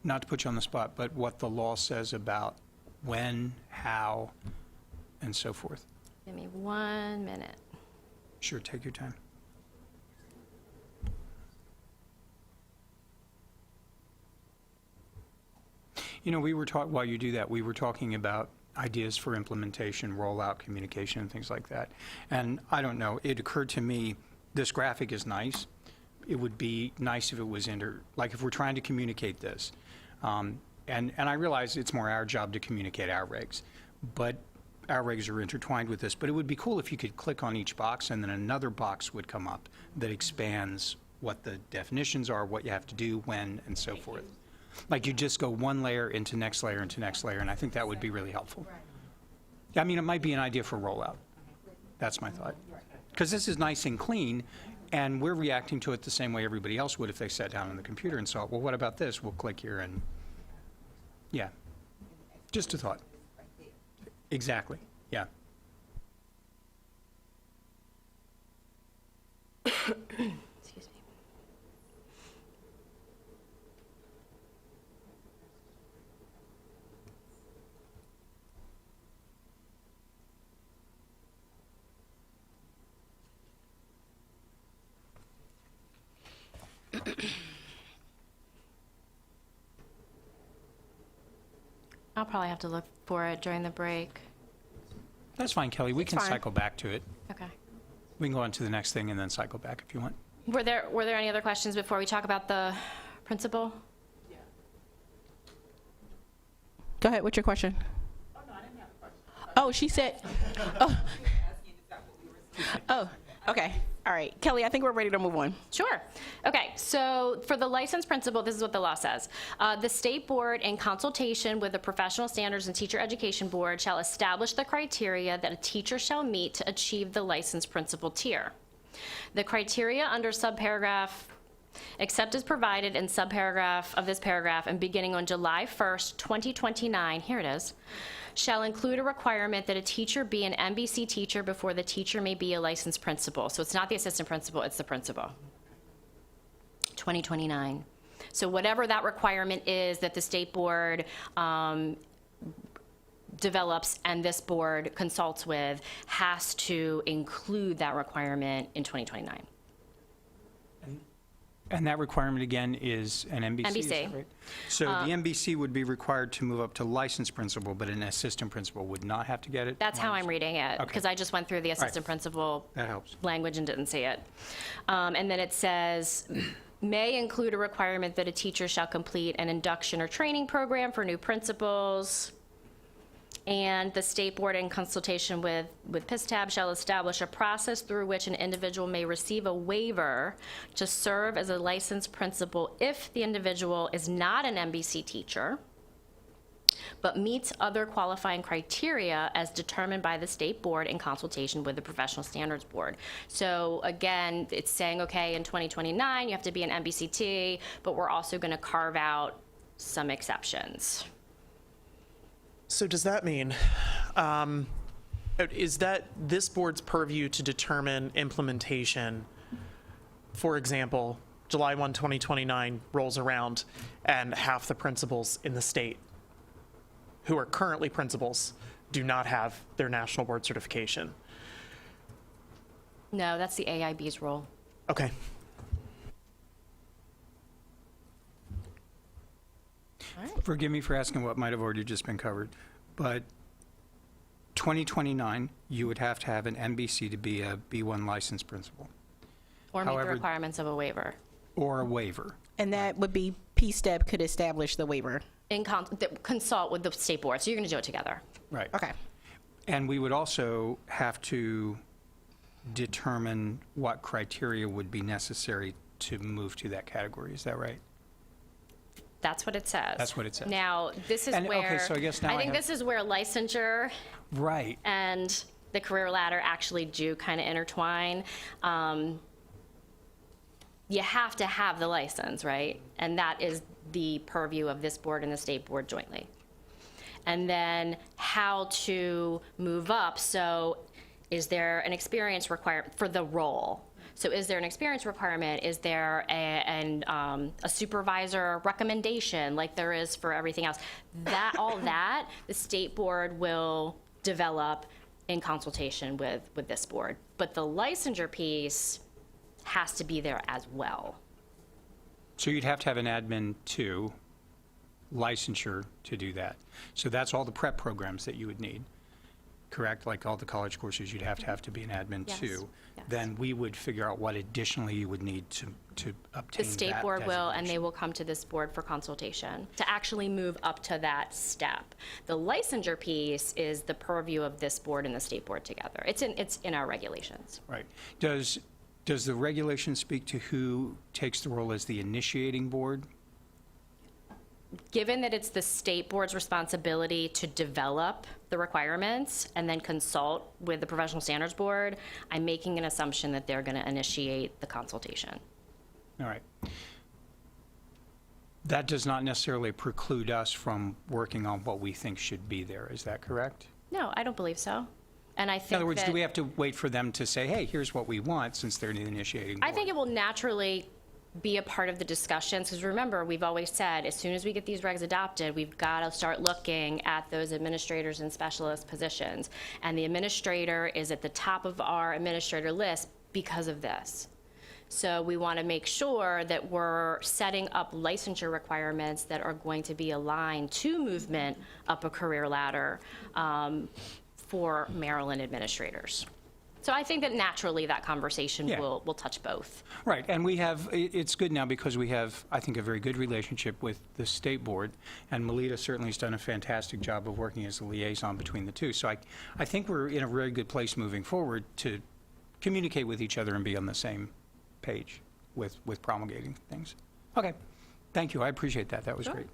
C: not to put you on the spot, but what the law says about when, how, and so forth.
D: Give me 1 minute.
C: Sure, take your time. You know, while you do that, we were talking about ideas for implementation, rollout, communication, and things like that. And I don't know, it occurred to me, this graphic is nice. It would be nice if it was like if we're trying to communicate this. And I realize it's more our job to communicate our regs, but our regs are intertwined with this. But it would be cool if you could click on each box and then another box would come up that expands what the definitions are, what you have to do, when, and so forth. Like you just go one layer into next layer into next layer, and I think that would be really helpful. Yeah, I mean, it might be an idea for rollout. That's my thought. Because this is nice and clean, and we're reacting to it the same way everybody else would if they sat down on the computer and saw, well, what about this? We'll click here and, yeah. Just a thought. Exactly, yeah.
D: Excuse me. I'll probably have to look for it during the break.
C: That's fine, Kelly. We can
A: fine.
C: cycle back to it.
D: Okay.
C: We can go on to the next thing and then cycle back if you want.
D: Were there any other questions before we talk about the principal?
A: Go ahead. What's your question? Oh, no, I didn't have a question. Oh, she said. Oh, okay. All right. Kelly, I think we're ready to move on.
D: Sure. Okay, so for the licensed principal, this is what the law says. The state board, in consultation with the Professional Standards and Teacher Education Board, shall establish the criteria that a teacher shall meet to achieve the licensed principal tier. The criteria under subparagraph except as provided in subparagraph of this paragraph and beginning on July 1st, 2029, here it is, shall include a requirement that a teacher be an MBC teacher before the teacher may be a licensed principal. So it's not the assistant principal, it's the principal. 2029. So whatever that requirement is that the state board develops and this board consults with has to include that requirement in 2029.
C: And that requirement, again, is an MBC? Is that
D: MBC.
C: right? So the MBC would be required to move up to licensed principal, but an assistant principal would not have to get it?
D: That's how I'm reading it,
C: Okay.
D: because I just went through the assistant principal
C: That helps.
D: language and didn't see it. And then it says, may include a requirement that a teacher shall complete an induction or training program for new principals. And the state board, in consultation with PSTEB, shall establish a process through which an individual may receive a waiver to serve as a licensed principal if the individual is not an MBC teacher, but meets other qualifying criteria as determined by the state board in consultation with the professional standards board. So again, it's saying, okay, in 2029, you have to be an MBCT, but we're also going to carve out some exceptions.
J: So does that mean, is that this board's purview to determine implementation? For example, July 1, 2029 rolls around and half the principals in the state who are currently principals do not have their national board certification.
D: No, that's the AIB's role.
J: Okay.
C: Forgive me for asking what might have already just been covered, but 2029, you would have to have an MBC to be a B1 licensed principal,
D: Or meet the
C: However-
D: requirements of a waiver.
C: or a waiver.
A: And that would be PSTEB could establish the waiver.
D: Consult with the state board, so you're going to do it together.
C: Right.
A: Okay.
C: And we would also have to determine what criteria would be necessary to move to that category. Is that right?
D: That's what it says.
C: That's what it says.
D: Now, this is
C: And, okay,
D: where,
C: so I guess now I
D: think
C: have-
D: this is where licensure
C: Right.
D: and the career ladder actually do kind of intertwine. You have to have the license, right? And that is the purview of this board and the state board jointly. And then how to move up. So is there an experience requirement for the role? So is there an experience requirement? Is there a supervisor recommendation like there is for everything else? All that, the state board will develop in consultation with this board. But the licensure piece has to be there as well.
C: So you'd have to have an admin two licensure to do that. So that's all the prep programs that you would need, correct? Like all the college courses, you'd have to be an admin
D: Yes,
C: two.
D: yes.
C: Then we would figure out what additionally you would need to obtain
D: The state
C: that
D: board will, and they
C: designation.
D: will come to this board for consultation to actually move up to that step. The licensure piece is the purview of this board and the state board together. It's in our regulations.
C: Right. Does the regulation speak to who takes the role as the initiating board?
D: Given that it's the state board's responsibility to develop the requirements and then consult with the professional standards board, I'm making an assumption that they're going to initiate the consultation.
C: All right. That does not necessarily preclude us from working on what we think should be there. Is that correct?
D: No, I don't believe so. And I think
C: In other words,
D: that,
C: do we have to wait for them to say, hey, here's what we want, since they're the initiating board?
D: I think it will naturally be a part of the discussions, because remember, we've always said, as soon as we get these regs adopted, we've got to start looking at those administrators and specialist positions. And the administrator is at the top of our administrator list because of this. So we want to make sure that we're setting up licensure requirements that are going to be aligned to movement up a career ladder for Maryland administrators. So I think that naturally that conversation
C: Yeah.
D: will touch both.
C: Right, and it's good now because we have, I think, a very good relationship with the state board, and Melita certainly has done a fantastic job of working as a liaison between the two. So I think we're in a very good place moving forward to communicate with each other and be on the same page with promulgating things. Okay, thank you, I appreciate that, that was great.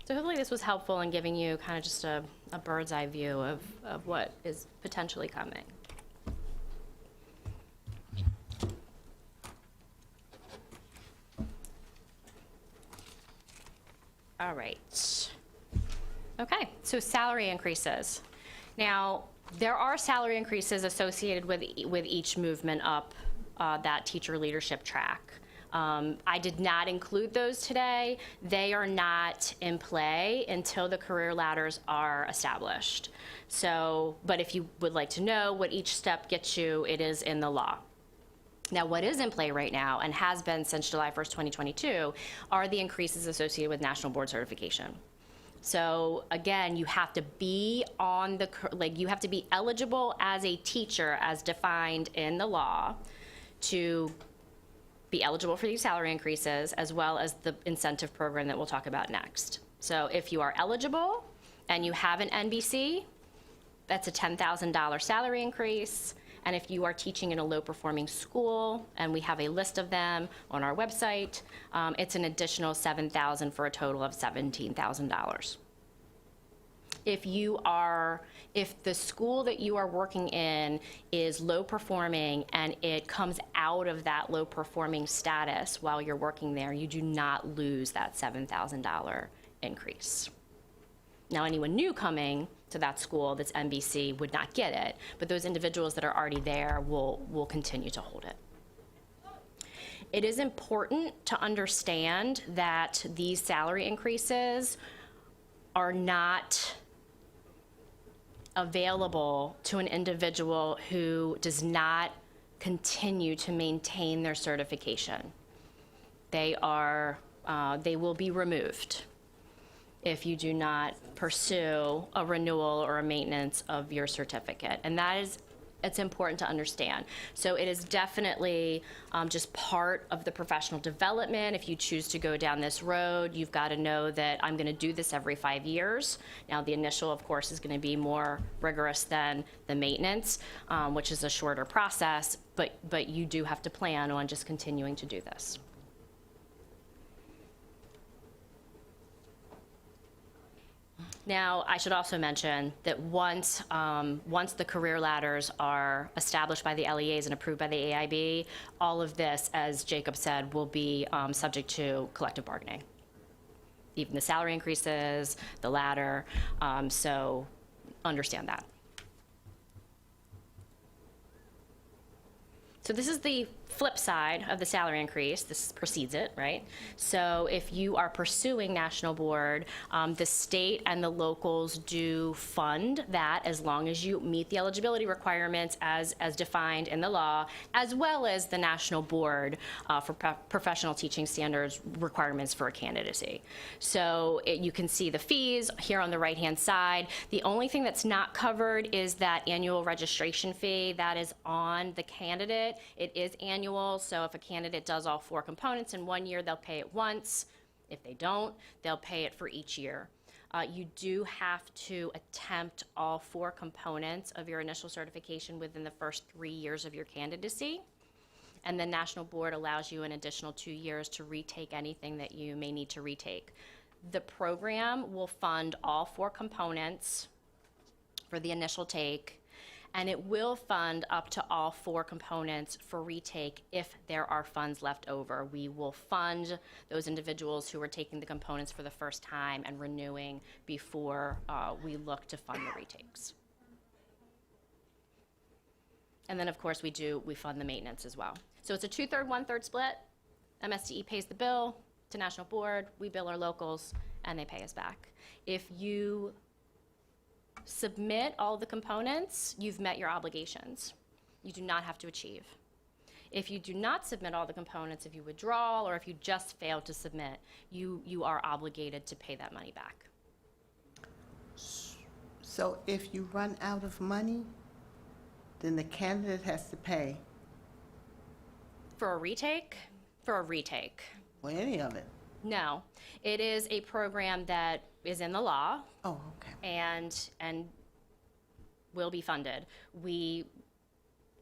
D: So hopefully this was helpful in giving you kind of just a bird's eye view of what is potentially coming. All right. Okay, so salary increases. Now, there are salary increases associated with each movement up that teacher leadership track. I did not include those today. They are not in play until the career ladders are established. So, but if you would like to know what each step gets you, it is in the law. Now, what is in play right now and has been since July 1st, 2022, are the increases associated with national board certification. So again, you have to be on the, you have to be eligible as a teacher as defined in the law to be eligible for these salary increases, as well as the incentive program that we'll talk about next. So if you are eligible and you have an NBC, that's a $10,000 salary increase. And if you are teaching in a low-performing school, and we have a list of them on our website, it's an additional $7,000 for a total of $17,000. If the school that you are working in is low-performing and it comes out of that low-performing status while you're working there, you do not lose that $7,000 increase. Now, anyone new coming to that school that's NBC would not get it, but those individuals that are already there will continue to hold it. It is important to understand that these salary increases are not available to an individual who does not continue to maintain their certification. They will be removed if you do not pursue a renewal or a maintenance of your certificate. And it's important to understand. So it is definitely just part of the professional development. If you choose to go down this road, you've got to know that I'm going to do this every 5 years. Now, the initial, of course, is going to be more rigorous than the maintenance, which is a shorter process, but you do have to plan on just continuing to do this. Now, I should also mention that once the career ladders are established by the LEAs and approved by the AIB, all of this, as Jacob said, will be subject to collective bargaining. Even the salary increases, the ladder, so understand that. So this is the flip side of the salary increase. This precedes it, right? So if you are pursuing national board, the state and the locals do fund that as long as you meet the eligibility requirements as defined in the law, as well as the national board for professional teaching standards requirements for a candidacy. So you can see the fees here on the right-hand side. The only thing that's not covered is that annual registration fee that is on the candidate. It is annual, so if a candidate does all 4 components in 1 year, they'll pay it once. If they don't, they'll pay it for each year. You do have to attempt all 4 components of your initial certification within the first 3 years of your candidacy. And the National Board allows you an additional 2 years to retake anything that you may need to retake. The program will fund all 4 components for the initial take, and it will fund up to all 4 components for retake if there are funds left over. We will fund those individuals who are taking the components for the first time and renewing before we look to fund the retakes. And then, of course, we fund the maintenance as well. So it's a 2/3, 1/3 split. MSDE pays the bill to National Board, we bill our locals, and they pay us back. If you submit all the components, you've met your obligations. You do not have to achieve. If you do not submit all the components, if you withdraw or if you just fail to submit, you are obligated to pay that money back.
I: So if you run out of money, then the candidate has to pay
D: For a retake? For a retake.
I: for any of it.
D: No. It is a program that is in the law.
I: Oh, okay.
D: And will be funded. We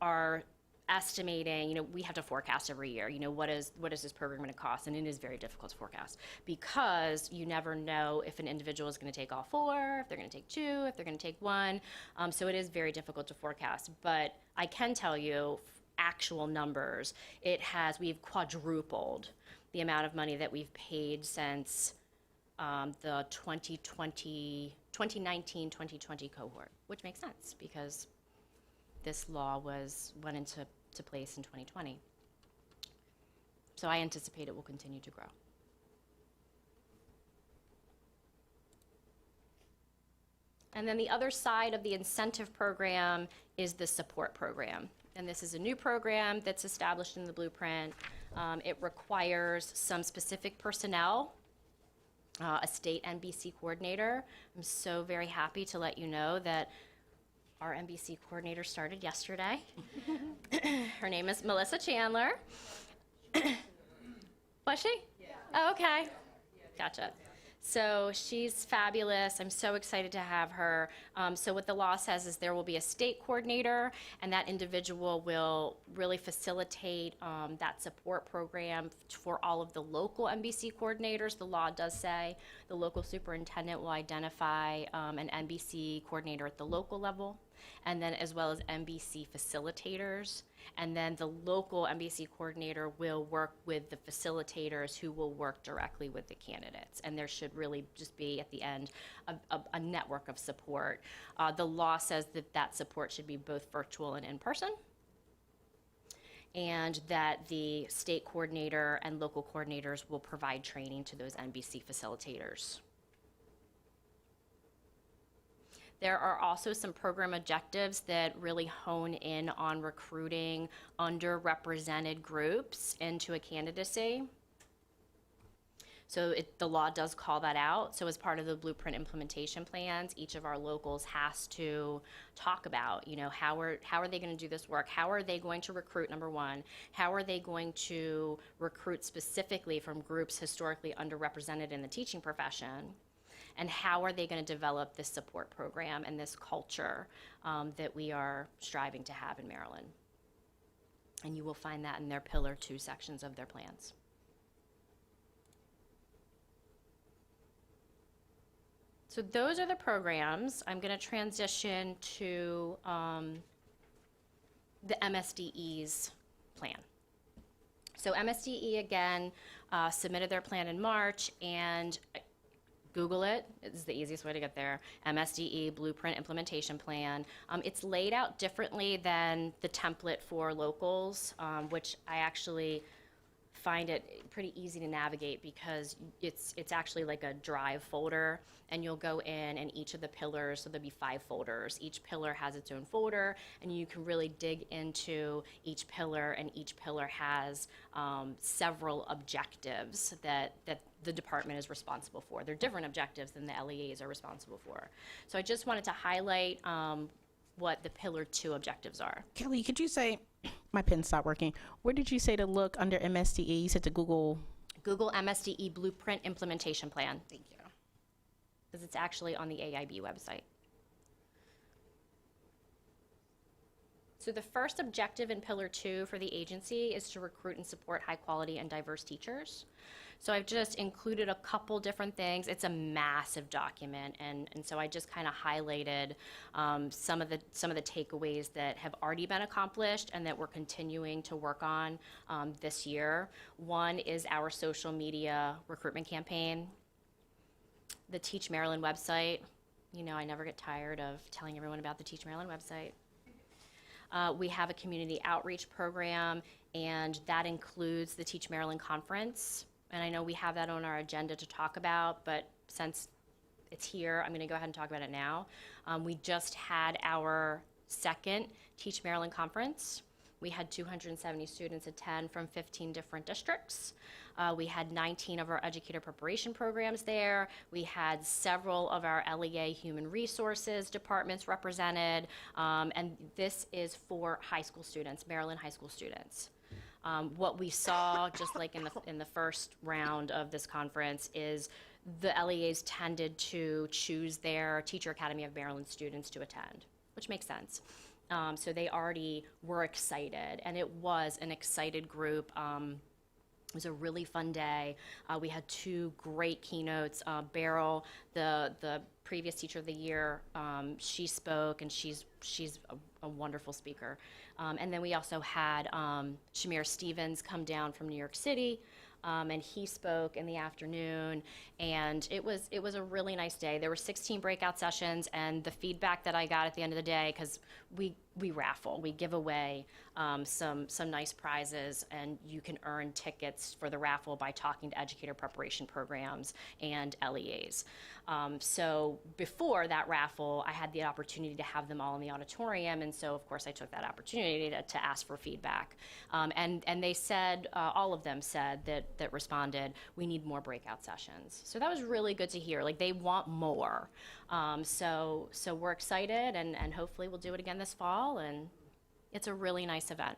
D: are estimating, we have to forecast every year, what is this program going to cost? And it is very difficult to forecast because you never know if an individual is going to take all 4, if they're going to take 2, if they're going to take 1. So it is very difficult to forecast. But I can tell you actual numbers. We've quadrupled the amount of money that we've paid since the 2019-2020 cohort, which makes sense because this law went into place in 2020. So I anticipate it will continue to grow. And then the other side of the incentive program is the support program. And this is a new program that's established in the blueprint. It requires some specific personnel, a state NBC coordinator. I'm so very happy to let you know that our NBC coordinator started yesterday. Her name is Melissa Chandler. Was she? Yeah. Oh, okay. Gotcha. So she's fabulous. I'm so excited to have her. So what the law says is there will be a state coordinator, and that individual will really facilitate that support program for all of the local NBC coordinators. The law does say the local superintendent will identify an NBC coordinator at the local level, and then as well as NBC facilitators. And then the local NBC coordinator will work with the facilitators who will work directly with the candidates. And there should really just be, at the end, a network of support. The law says that that support should be both virtual and in person, and that the state coordinator and local coordinators will provide training to those NBC facilitators. There are also some program objectives that really hone in on recruiting underrepresented groups into a candidacy. So the law does call that out. So as part of the blueprint implementation plans, each of our locals has to talk about, how are they going to do this work? How are they going to recruit, number one? How are they going to recruit specifically from groups historically underrepresented in the teaching profession? And how are they going to develop this support program and this culture that we are striving to have in Maryland? And you will find that in their Pillar 2 sections of their plans. So those are the programs. I'm going to transition to the MSDE's plan. So MSDE, again, submitted their plan in March, and Google it. It's the easiest way to get there. MSDE, Blueprint Implementation Plan. It's laid out differently than the template for locals, which I actually find it pretty easy to navigate because it's actually like a drive folder, and you'll go in and each of the pillars, so there'll be 5 folders. Each pillar has its own folder, and you can really dig into each pillar, and each pillar has several objectives that the department is responsible for. They're different objectives than the LEAs are responsible for. So I just wanted to highlight what the Pillar 2 objectives are.
A: Kelly, could you say, my pen stopped working. Where did you say to look under MSDE? You said to Google.
D: Google MSDE Blueprint Implementation Plan. Thank you. Because it's actually on the AIB website. So the first objective in Pillar 2 for the agency is to recruit and support high quality and diverse teachers. So I've just included a couple different things. It's a massive document, and so I just kind of highlighted some of the takeaways that have already been accomplished and that we're continuing to work on this year. One is our social media recruitment campaign. The Teach Maryland website. I never get tired of telling everyone about the Teach Maryland website. We have a community outreach program, and that includes the Teach Maryland Conference. And I know we have that on our agenda to talk about, but since it's here, I'm going to go ahead and talk about it now. We just had our second Teach Maryland Conference. We had 270 students attend from 15 different districts. We had 19 of our educator preparation programs there. We had several of our LEA human resources departments represented. And this is for high school students, Maryland high school students. What we saw, just like in the first round of this conference, is the LEAs tended to choose their Teacher Academy of Maryland students to attend, which makes sense. So they already were excited, and it was an excited group. It was a really fun day. We had 2 great keynotes. Beryl, the previous Teacher of the Year, she spoke, and she's a wonderful speaker. And then we also had Shamir Stevens come down from New York City. and he spoke in the afternoon, and it was a really nice day. There were 16 breakout sessions, and the feedback that I got at the end of the day, because we raffle, we give away some nice prizes, and you can earn tickets for the raffle by talking to educator preparation programs and LEAs. So before that raffle, I had the opportunity to have them all in the auditorium, and so of course I took that opportunity to ask for feedback. And they said, all of them said that responded, we need more breakout sessions. So that was really good to hear. Like, they want more. So we're excited, and hopefully we'll do it again this fall, and it's a really nice event.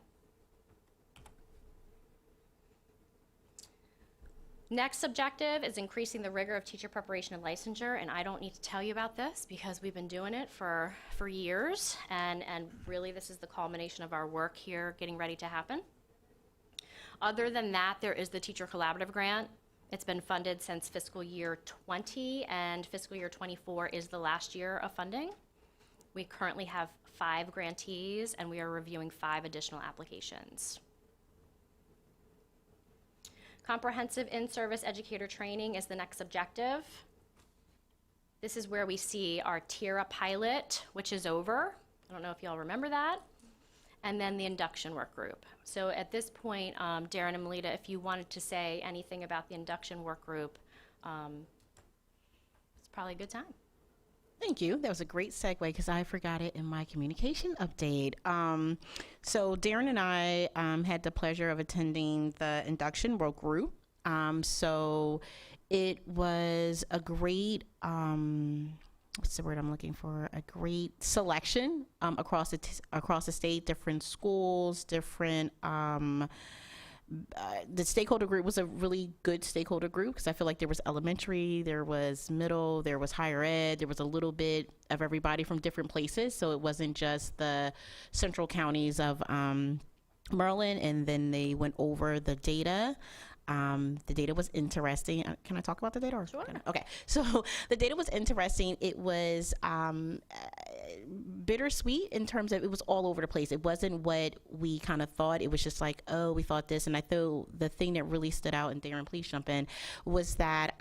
D: Next objective is increasing the rigor of teacher preparation and licensure, and I don't need to tell you about this because we've been doing it for years, and really this is the culmination of our work here getting ready to happen. Other than that, there is the Teacher Collaborative Grant. It's been funded since fiscal year 20, and fiscal year 24 is the last year of funding. We currently have 5 grantees, and we are reviewing 5 additional applications. Comprehensive in-service educator training is the next objective. This is where we see our TIRA pilot, which is over. I don't know if y'all remember that. And then the induction work group. So at this point, Darren and Melita, if you wanted to say anything about the induction work group, it's probably a good time.
A: Thank you. That was a great segue because I forgot it in my communication update. So Darren and I had the pleasure of attending the induction work group. So it was a great, what's the word I'm looking for? A great selection across the state, different schools, different. The stakeholder group was a really good stakeholder group because I feel like there was elementary, there was middle, there was higher ed, there was a little bit of everybody from different places. So it wasn't just the central counties of Maryland, and then they went over the data. The data was interesting. Can I talk about the data? Or
D: Sure.
A: Okay. So the data was interesting. It was bittersweet in terms of it was all over the place. It wasn't what we kind of thought. It was just like, oh, we thought this. And I thought the thing that really stood out, and Darren, please jump in, was that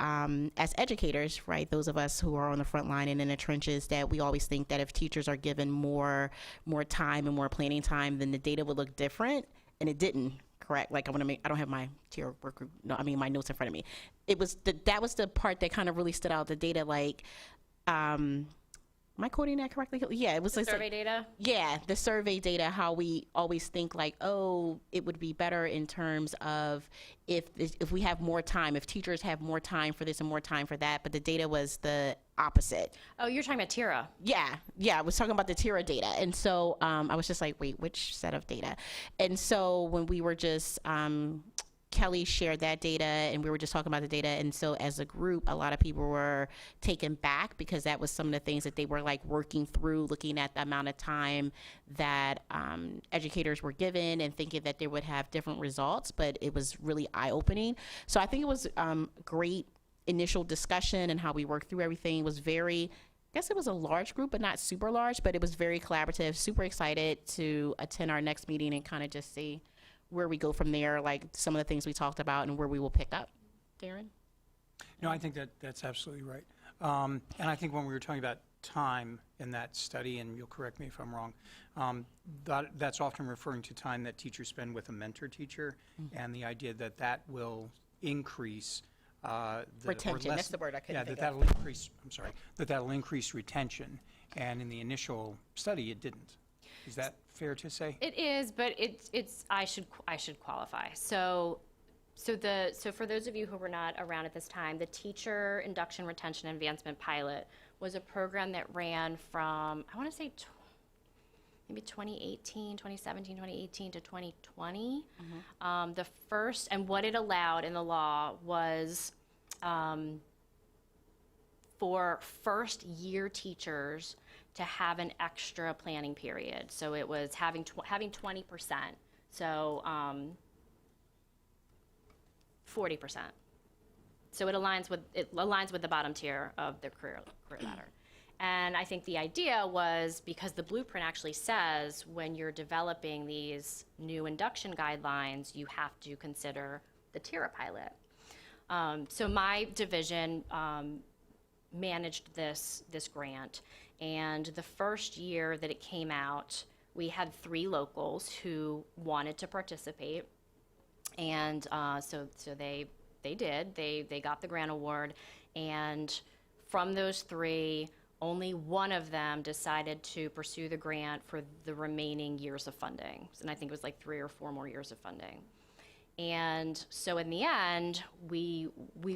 A: as educators, right, those of us who are on the front line and in the trenches, that we always think that if teachers are given more time and more planning time, then the data would look different. And it didn't. Correct. Like I don't have my tier work group. No, I mean my notes in front of me. It was that was the part that kind of really stood out. The data, like, am I quoting that correctly? Yeah, it was
D: The survey data?
A: Yeah, the survey data. How we always think like, oh, it would be better in terms of if we have more time, if teachers have more time for this and more time for that. But the data was the opposite.
D: Oh, you're talking about TIRA.
A: Yeah, I was talking about the TIRA data. And so I was just like, wait, which set of data? And so when we were just, Kelly shared that data and we were just talking about the data. And so as a group, a lot of people were taken back because that was some of the things that they were like working through, looking at the amount of time that educators were given and thinking that they would have different results, but it was really eye-opening. So I think it was great initial discussion, and how we worked through everything was very, I guess it was a large group, but not super large, but it was very collaborative. Super excited to attend our next meeting and kind of just see where we go from there, like some of the things we talked about and where we will pick up. Darren?
C: No, I think that's absolutely right. And I think when we were talking about time in that study, and you'll correct me if I'm wrong, that's often referring to time that teachers spend with a mentor teacher, and the idea that will increase
A: retention, that's the word I couldn't think of.
C: That'll increase, that'll increase retention. And in the initial study, it didn't. Is that fair to say?
D: It is, but it's I should qualify. So for those of you who were not around at this time, the Teacher Induction Retention Advancement Pilot was a program that ran from, I want to say maybe 2017, 2018 to 2020. The first, and what it allowed in the law was for first year teachers to have an extra planning period. So it was having 20%, so 40%. So it aligns with the bottom tier of the career ladder. And I think the idea was, because the blueprint actually says when you're developing these new induction guidelines, you have to consider the TIRA pilot. So my division managed this grant, and the first year that it came out, we had 3 locals who wanted to participate, and so they did. They got the grant award, and from those 3, only one of them decided to pursue the grant for the remaining years of funding, and I think it was like 3 or 4 more years of funding. And so in the end, we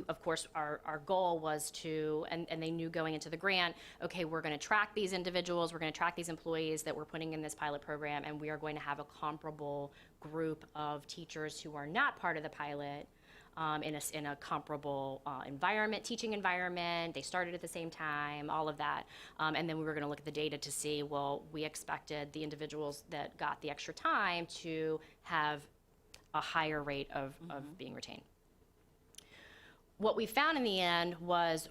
D: of course, our goal was to, and they knew going into the grant, okay, we're going to track these individuals, we're going to track these employees that we're putting in this pilot program, and we are going to have a comparable group of teachers who are not part of the pilot in a comparable environment, teaching environment. They started at the same time, all of that. And then we were going to look at the data to see, well, we expected the individuals that got the extra time to have a higher rate of being retained. What we found in the end was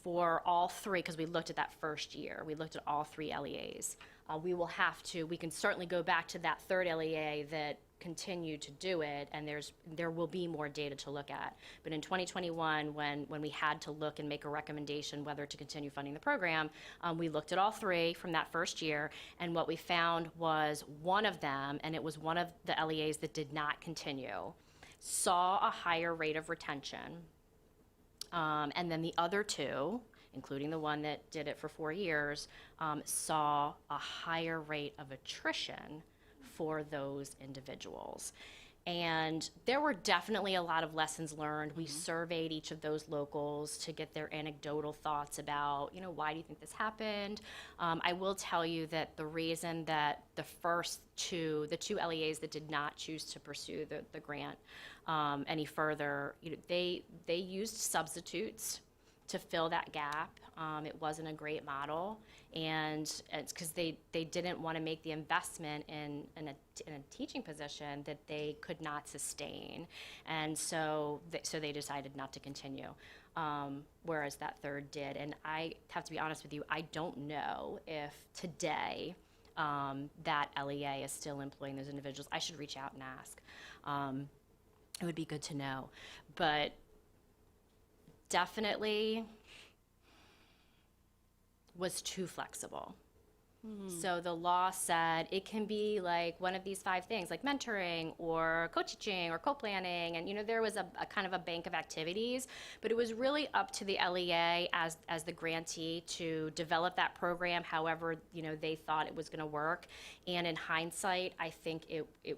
D: for all 3, because we looked at that first year, we looked at all 3 LEAs. We can certainly go back to that 3rd LEA that continued to do it, and there will be more data to look at. But in 2021, when we had to look and make a recommendation whether to continue funding the program, we looked at all 3 from that first year, and what we found was one of them, and it was one of the LEAs that did not continue, saw a higher rate of retention. And then the other 2, including the one that did it for 4 years, saw a higher rate of attrition for those individuals. And there were definitely a lot of lessons learned. We surveyed each of those locals to get their anecdotal thoughts about, why do you think this happened? I will tell you that the reason that the two LEAs that did not choose to pursue the grant any further, they used substitutes to fill that gap. It wasn't a great model, and it's because they didn't want to make the investment in a teaching position that they could not sustain, and so they decided not to continue. Whereas that 3rd did, and I have to be honest with you, I don't know if today that LEA is still employing those individuals. I should reach out and ask. It would be good to know, but definitely was too flexible. So the law said it can be like one of these 5 things, like mentoring or co-teaching or co-planning, and there was a kind of a bank of activities, but it was really up to the LEA as the grantee to develop that program however they thought it was going to work. And in hindsight, I think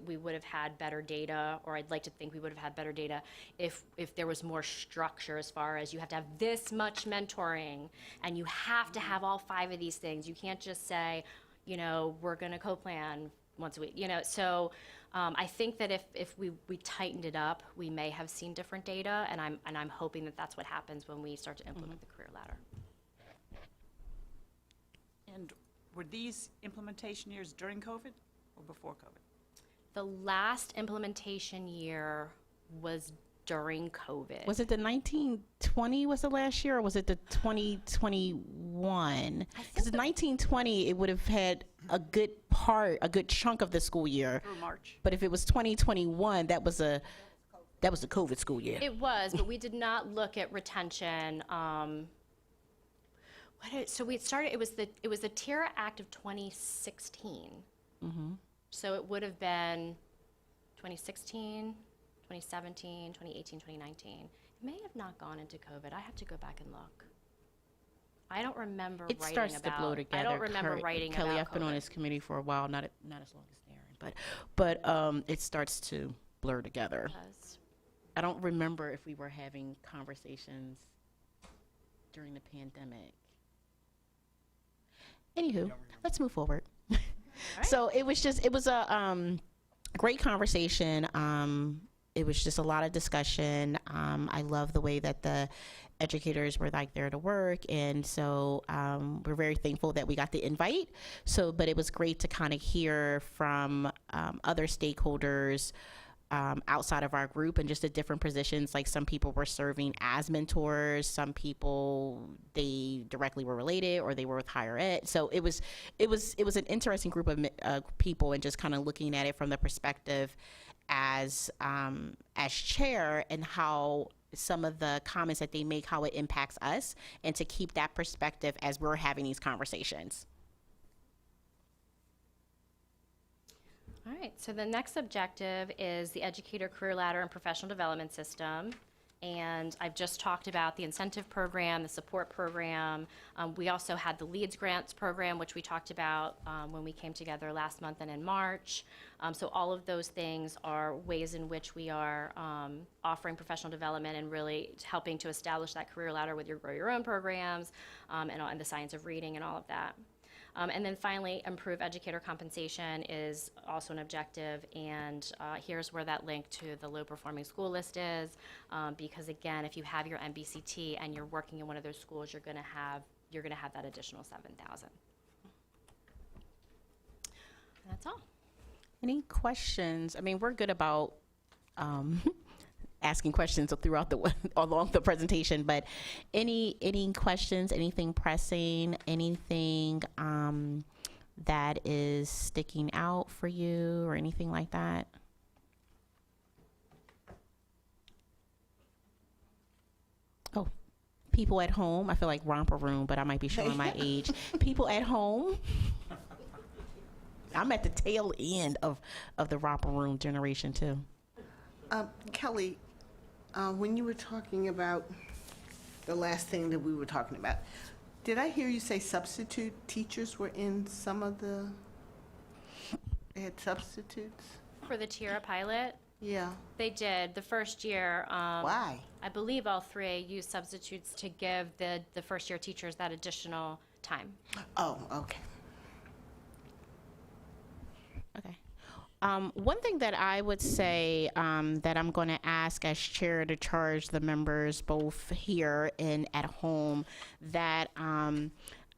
D: we would have had better data, or I'd like to think we would have had better data if there was more structure as far as you have to have this much mentoring and you have to have all 5 of these things. You can't just say, we're going to co-plan once a week, so I think that if we tightened it up, we may have seen different data, and I'm hoping that that's what happens when we start to implement the career ladder.
F: And were these implementation years during COVID or before COVID?
D: The last implementation year was during COVID.
A: Was it the 1920 was the last year, or was it the 2021? Because the 1920, it would have had a good chunk of the school year.
F: Through March.
A: But if it was 2021, that was the COVID school year.
D: It was, but we did not look at retention. So we started. It was the TIRA Act of 2016. So it would have been 2016. 2017, 2018, 2019. It may have not gone into COVID. I have to go back and look. I don't remember
A: It
D: writing
A: starts
D: about.
A: to blow together.
D: I don't remember writing
A: Kelly,
D: about
A: I've been on
D: COVID.
A: this committee for a while, not as long as Darren, but it starts to blur together.
D: Because
A: I don't remember if we were having conversations during the pandemic. Anywho, let's move forward. So it was a great conversation. It was just a lot of discussion. I love the way that the educators were there to work, and so we're very thankful that we got the invite. But it was great to kind of hear from other stakeholders outside of our group and just the different positions. Like some people were serving as mentors, some people they directly were related or they were with higher ed. So it was an interesting group of people, and just kind of looking at it from the perspective as chair, and how some of the comments that they make, how it impacts us, and to keep that perspective as we're having these conversations.
D: All right, so the next objective is the educator career ladder and professional development system. And I've just talked about the incentive program, the support program. We also had the LEADS grants program, which we talked about when we came together last month and in March. So all of those things are ways in which we are offering professional development and really helping to establish that career ladder with your Grow Your Own programs and the science of reading and all of that. And then finally, improve educator compensation is also an objective, and here's where that link to the low performing school list is, because again, if you have your MBCT and you're working in one of those schools, you're gonna have that additional 7,000. That's all.
A: Any questions? I mean, we're good about asking questions throughout along the presentation, but any questions, anything pressing, anything that is sticking out for you or anything like that? Oh, people at home. I feel like romper room, but I might be showing my age. People at home. I'm at the tail end of the romper room generation too.
I: Kelly, when you were talking about the last thing that we were talking about, did I hear you say substitute teachers were in some of they had substitutes?
D: For the Tierra pilot,
I: Yeah.
D: they did. The first year,
I: Why?
D: I believe all three used substitutes to give the first year teachers that additional time.
I: Oh, okay.
A: Okay. One thing that I would say that I'm going to ask as chair to charge the members both here and at home, that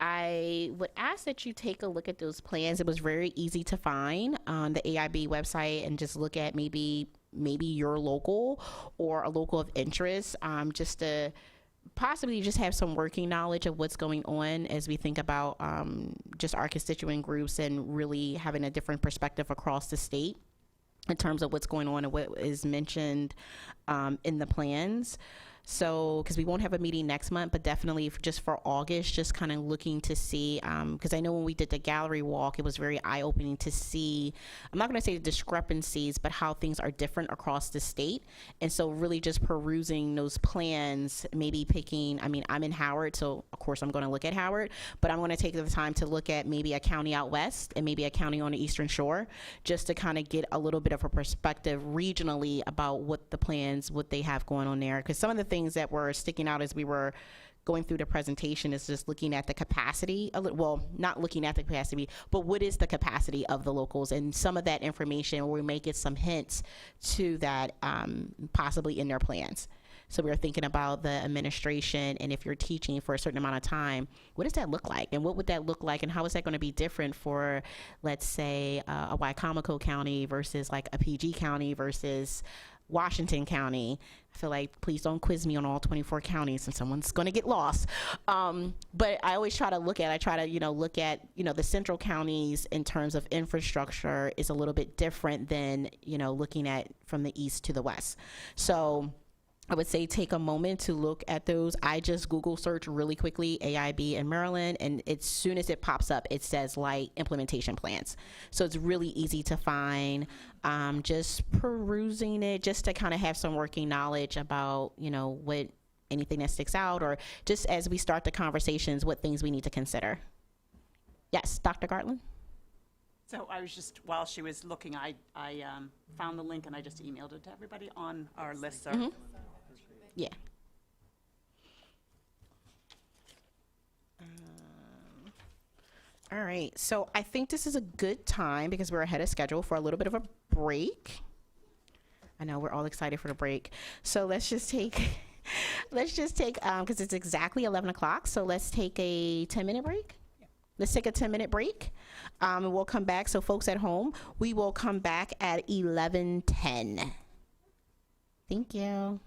A: I would ask that you take a look at those plans. It was very easy to find on the AIB website, and just look at maybe your local or a local of interest, just to possibly just have some working knowledge of what's going on as we think about just our constituent groups, and really having a different perspective across the state in terms of what's going on and what is mentioned in the plans. So, because we won't have a meeting next month, but definitely just for August, just kind of looking to see, because I know when we did the gallery walk, it was very eye-opening to see, I'm not going to say discrepancies, but how things are different across the state. And so really just perusing those plans, maybe picking, I mean, I'm in Howard, so of course I'm going to look at Howard, but I'm going to take the time to look at maybe a county out west and maybe a county on the Eastern Shore, just to kind of get a little bit of a perspective regionally about what the plans, what they have going on there. Because some of the things that were sticking out as we were going through the presentation is just looking at the capacity, well, not looking at the capacity, but what is the capacity of the locals, and some of that information, we may get some hints to that possibly in their plans. So we're thinking about the administration, and if you're teaching for a certain amount of time, what does that look like? And what would that look like? And how is that going to be different for, let's say, a Wicomico County versus like a PG County versus Washington County? I feel like, please don't quiz me on all 24 counties and someone's going to get lost. But I always try to look at, the central counties in terms of infrastructure is a little bit different than, looking at from the east to the west. So I would say take a moment to look at those. I just Google search really quickly AIB in Maryland, and as soon as it pops up, it says like implementation plans. So it's really easy to find. Just perusing it, just to kind of have some working knowledge about, what anything that sticks out, or just as we start the conversations, what things we need to consider. Yes, Dr. Gartland?
F: So I was just, while she was looking, I found the link and I just emailed it to everybody on our listserv.
A: Mm-hmm. Yeah. All right, so I think this is a good time, because we're ahead of schedule, for a little bit of a break. I know we're all excited for the break. So let's just take, because it's exactly 11 o'clock, so let's take a 10-minute break. Let's take a 10-minute break, and we'll come back. So folks at home, we will come back at 11:10. Thank you.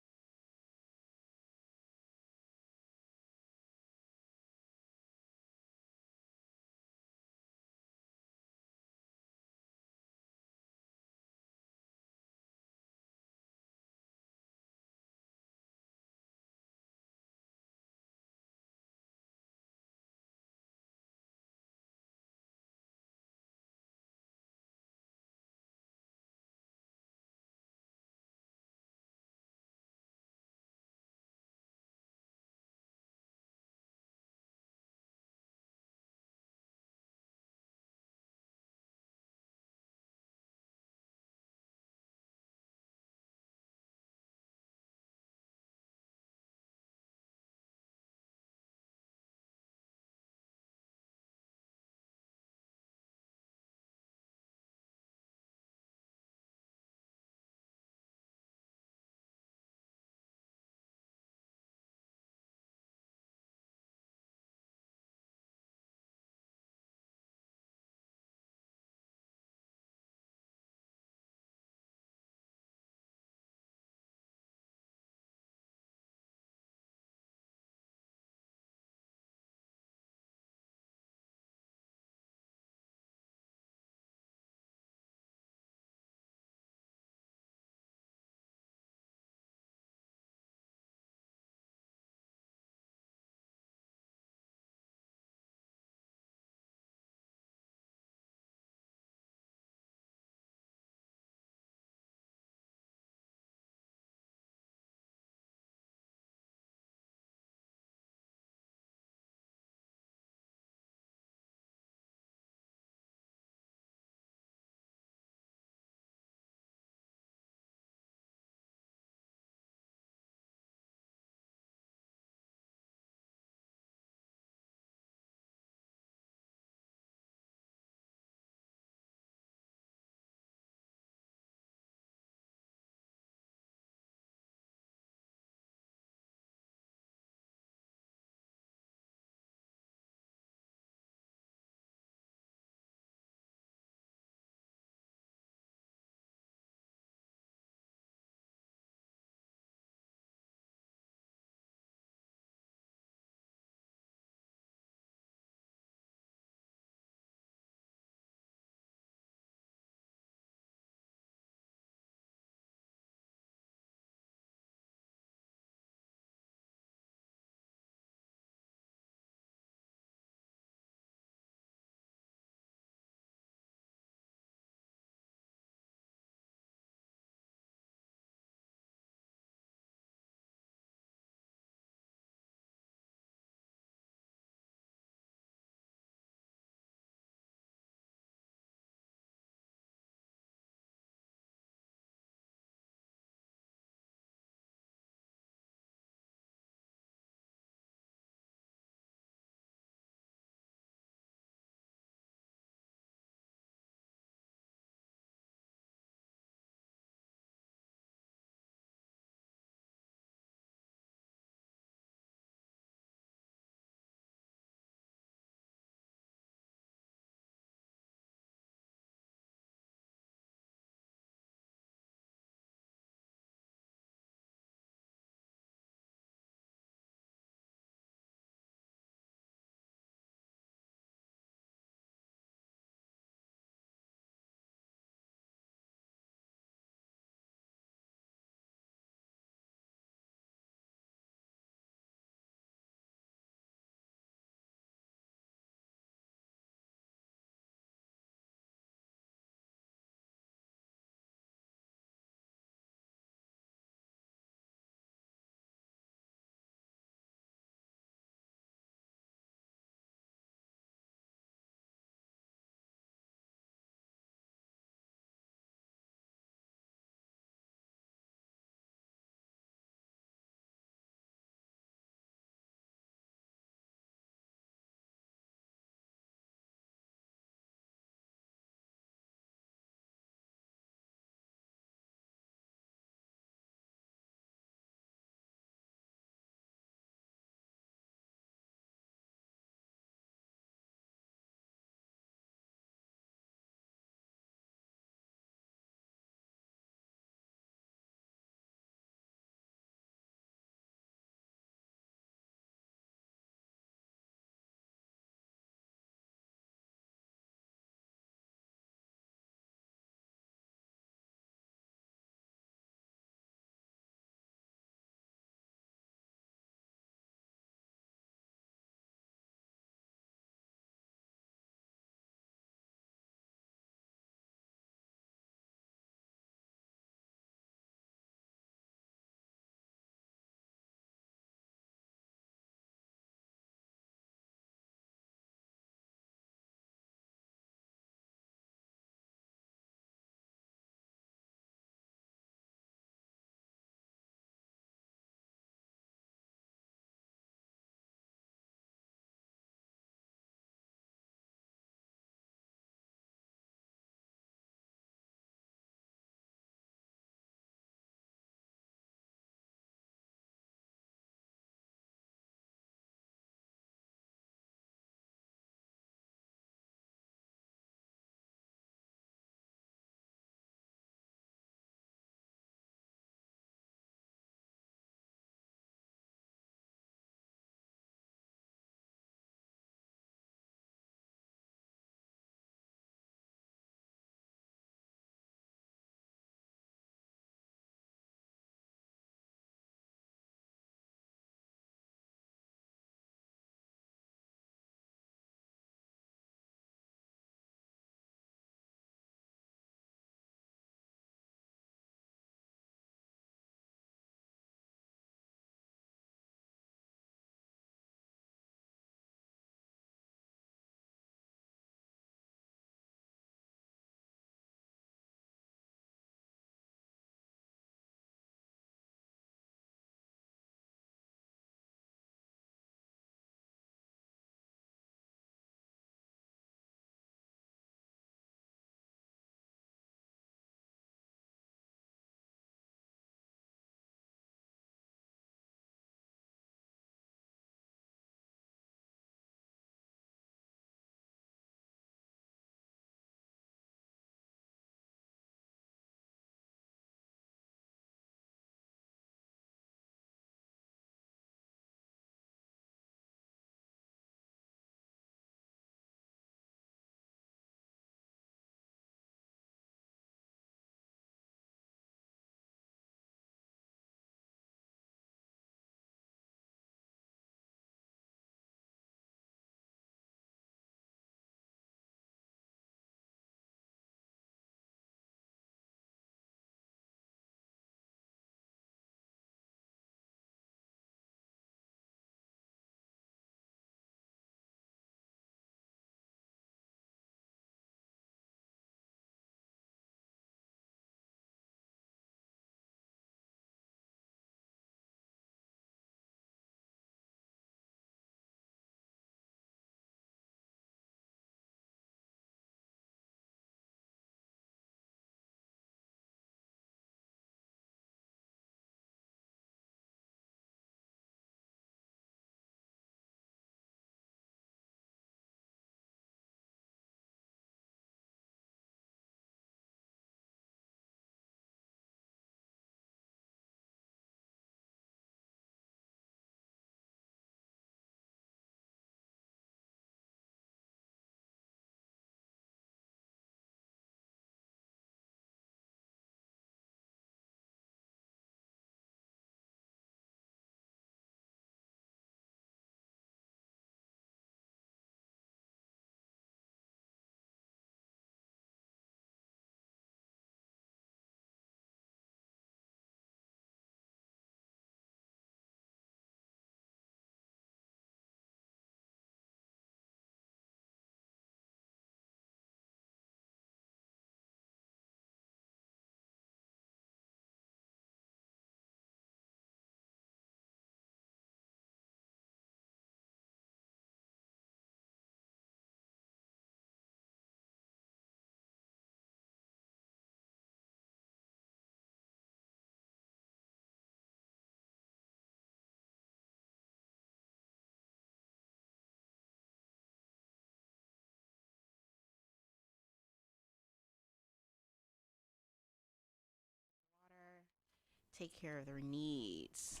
A: take care of their needs.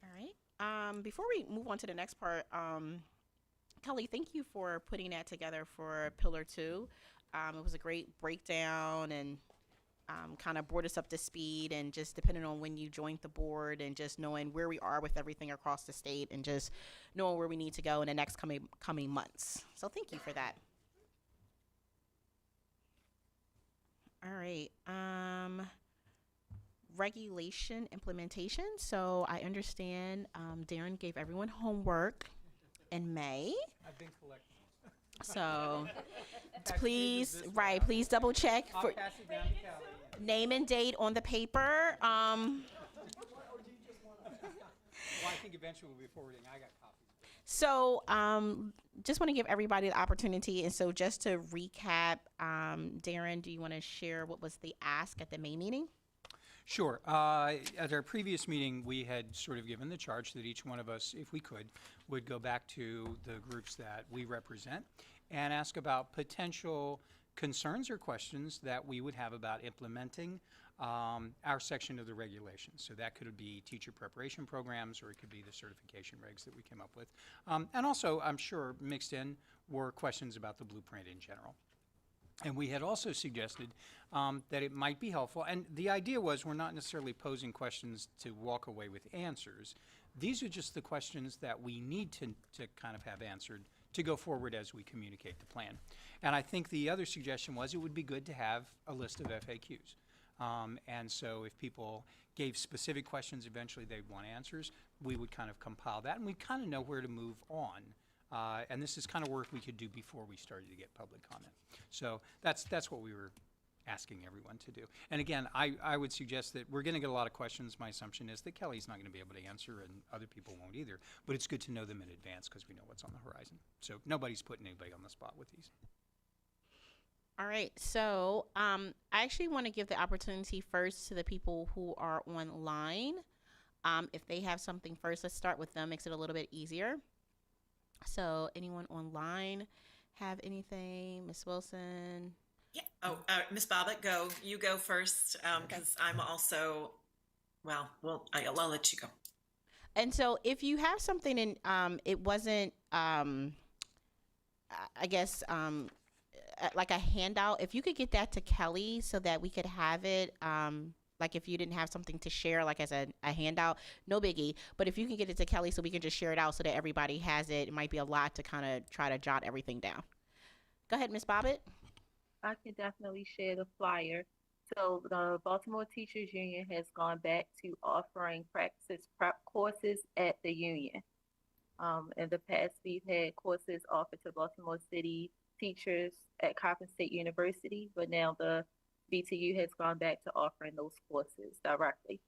A: All right. Before we move on to the next part, Kelly, thank you for putting that together for Pillar 2. It was a great breakdown and kind of brought us up to speed, and just depending on when you joined the board and just knowing where we are with everything across the state and just knowing where we need to go in the next coming months. So thank you for that. All right. Regulation implementation. So I understand Darren gave everyone homework in May.
C: I've been collecting.
A: So please double check for
C: Pass it down to Kelly.
A: name and date on the paper.
C: Well, I think eventually we'll be forwarding. I got copies.
A: So just want to give everybody the opportunity. And so just to recap, Darren, do you want to share what was the ask at the May meeting?
C: Sure. At our previous meeting, we had sort of given the charge that each one of us, if we could, would go back to the groups that we represent and ask about potential concerns or questions that we would have about implementing our section of the regulations. So that could be teacher preparation programs, or it could be the certification regs that we came up with. And also, I'm sure mixed in were questions about the blueprint in general. And we had also suggested that it might be helpful, and the idea was we're not necessarily posing questions to walk away with answers. These are just the questions that we need to kind of have answered to go forward as we communicate the plan. And I think the other suggestion was it would be good to have a list of FAQs. And so if people gave specific questions, eventually they'd want answers, we would kind of compile that, and we'd kind of know where to move on. And this is kind of work we could do before we started to get public comment. So that's what we were asking everyone to do. And again, I would suggest that we're going to get a lot of questions. My assumption is that Kelly's not going to be able to answer, and other people won't either. But it's good to know them in advance because we know what's on the horizon. So nobody's putting anybody on the spot with these.
A: All right, so I actually want to give the opportunity first to the people who are online. If they have something first, let's start with them, makes it a little bit easier. So anyone online have anything? Miss Wilson?
K: Yeah. Oh, Miss Bobbitt, go. You go first, because I'm also, I'll let you go.
A: And so if you have something and it wasn't, I guess, like a handout, if you could get that to Kelly so that we could have it, like if you didn't have something to share, like as a handout, no biggie. But if you can get it to Kelly so we can just share it out so that everybody has it, it might be a lot to kind of try to jot everything down. Go ahead, Miss Bobbitt.
G: I can definitely share the flyer. So the Baltimore Teachers Union has gone back to offering practice prep courses at the union. In the past, we've had courses offered to Baltimore City teachers at Coppin State University, but now the BTU has gone back to offering those courses directly.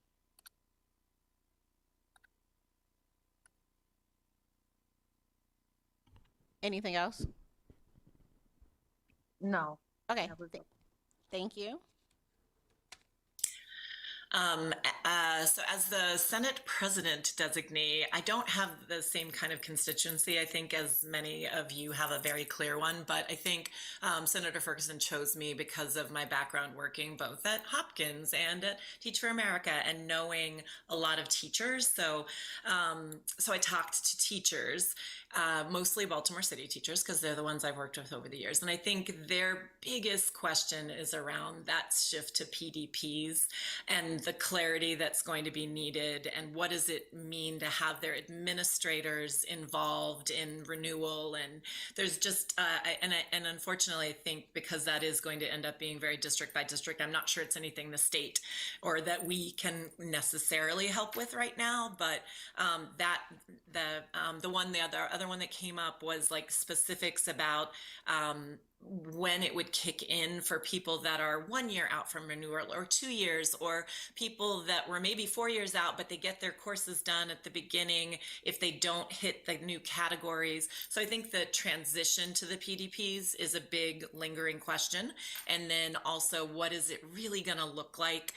A: Anything else?
G: No.
A: Okay.
G: That was it.
A: Thank you.
K: So as the Senate President designee, I don't have the same kind of constituency, I think, as many of you have a very clear one, but I think Senator Ferguson chose me because of my background working both at Hopkins and at Teach for America and knowing a lot of teachers. So I talked to teachers, mostly Baltimore City teachers, because they're the ones I've worked with over the years. And I think their biggest question is around that shift to PDPs and the clarity that's going to be needed, and what does it mean to have their administrators involved in renewal. And there's just and unfortunately, I think because that is going to end up being very district by district, I'm not sure it's anything the state or that we can necessarily help with right now. But the other one that came up was like specifics about when it would kick in for people that are 1 year out from renewal or 2 years, or people that were maybe 4 years out, but they get their courses done at the beginning if they don't hit the new categories. So I think the transition to the PDPs is a big lingering question. And then also, what is it really going to look like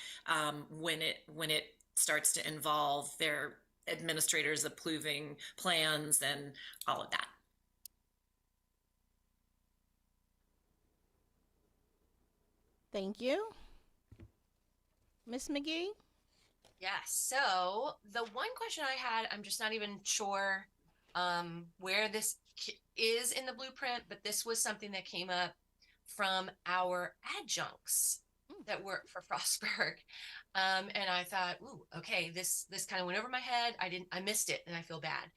K: when it starts to involve their administrators approving plans and all of that?
A: Thank you. Ms. McGee?
L: Yeah, so the one question I had, I'm just not even sure where this is in the blueprint, but this was something that came up from our adjuncts that work for Frostburg. And I thought, ooh, okay, this kind of went over my head. I missed it and I feel bad.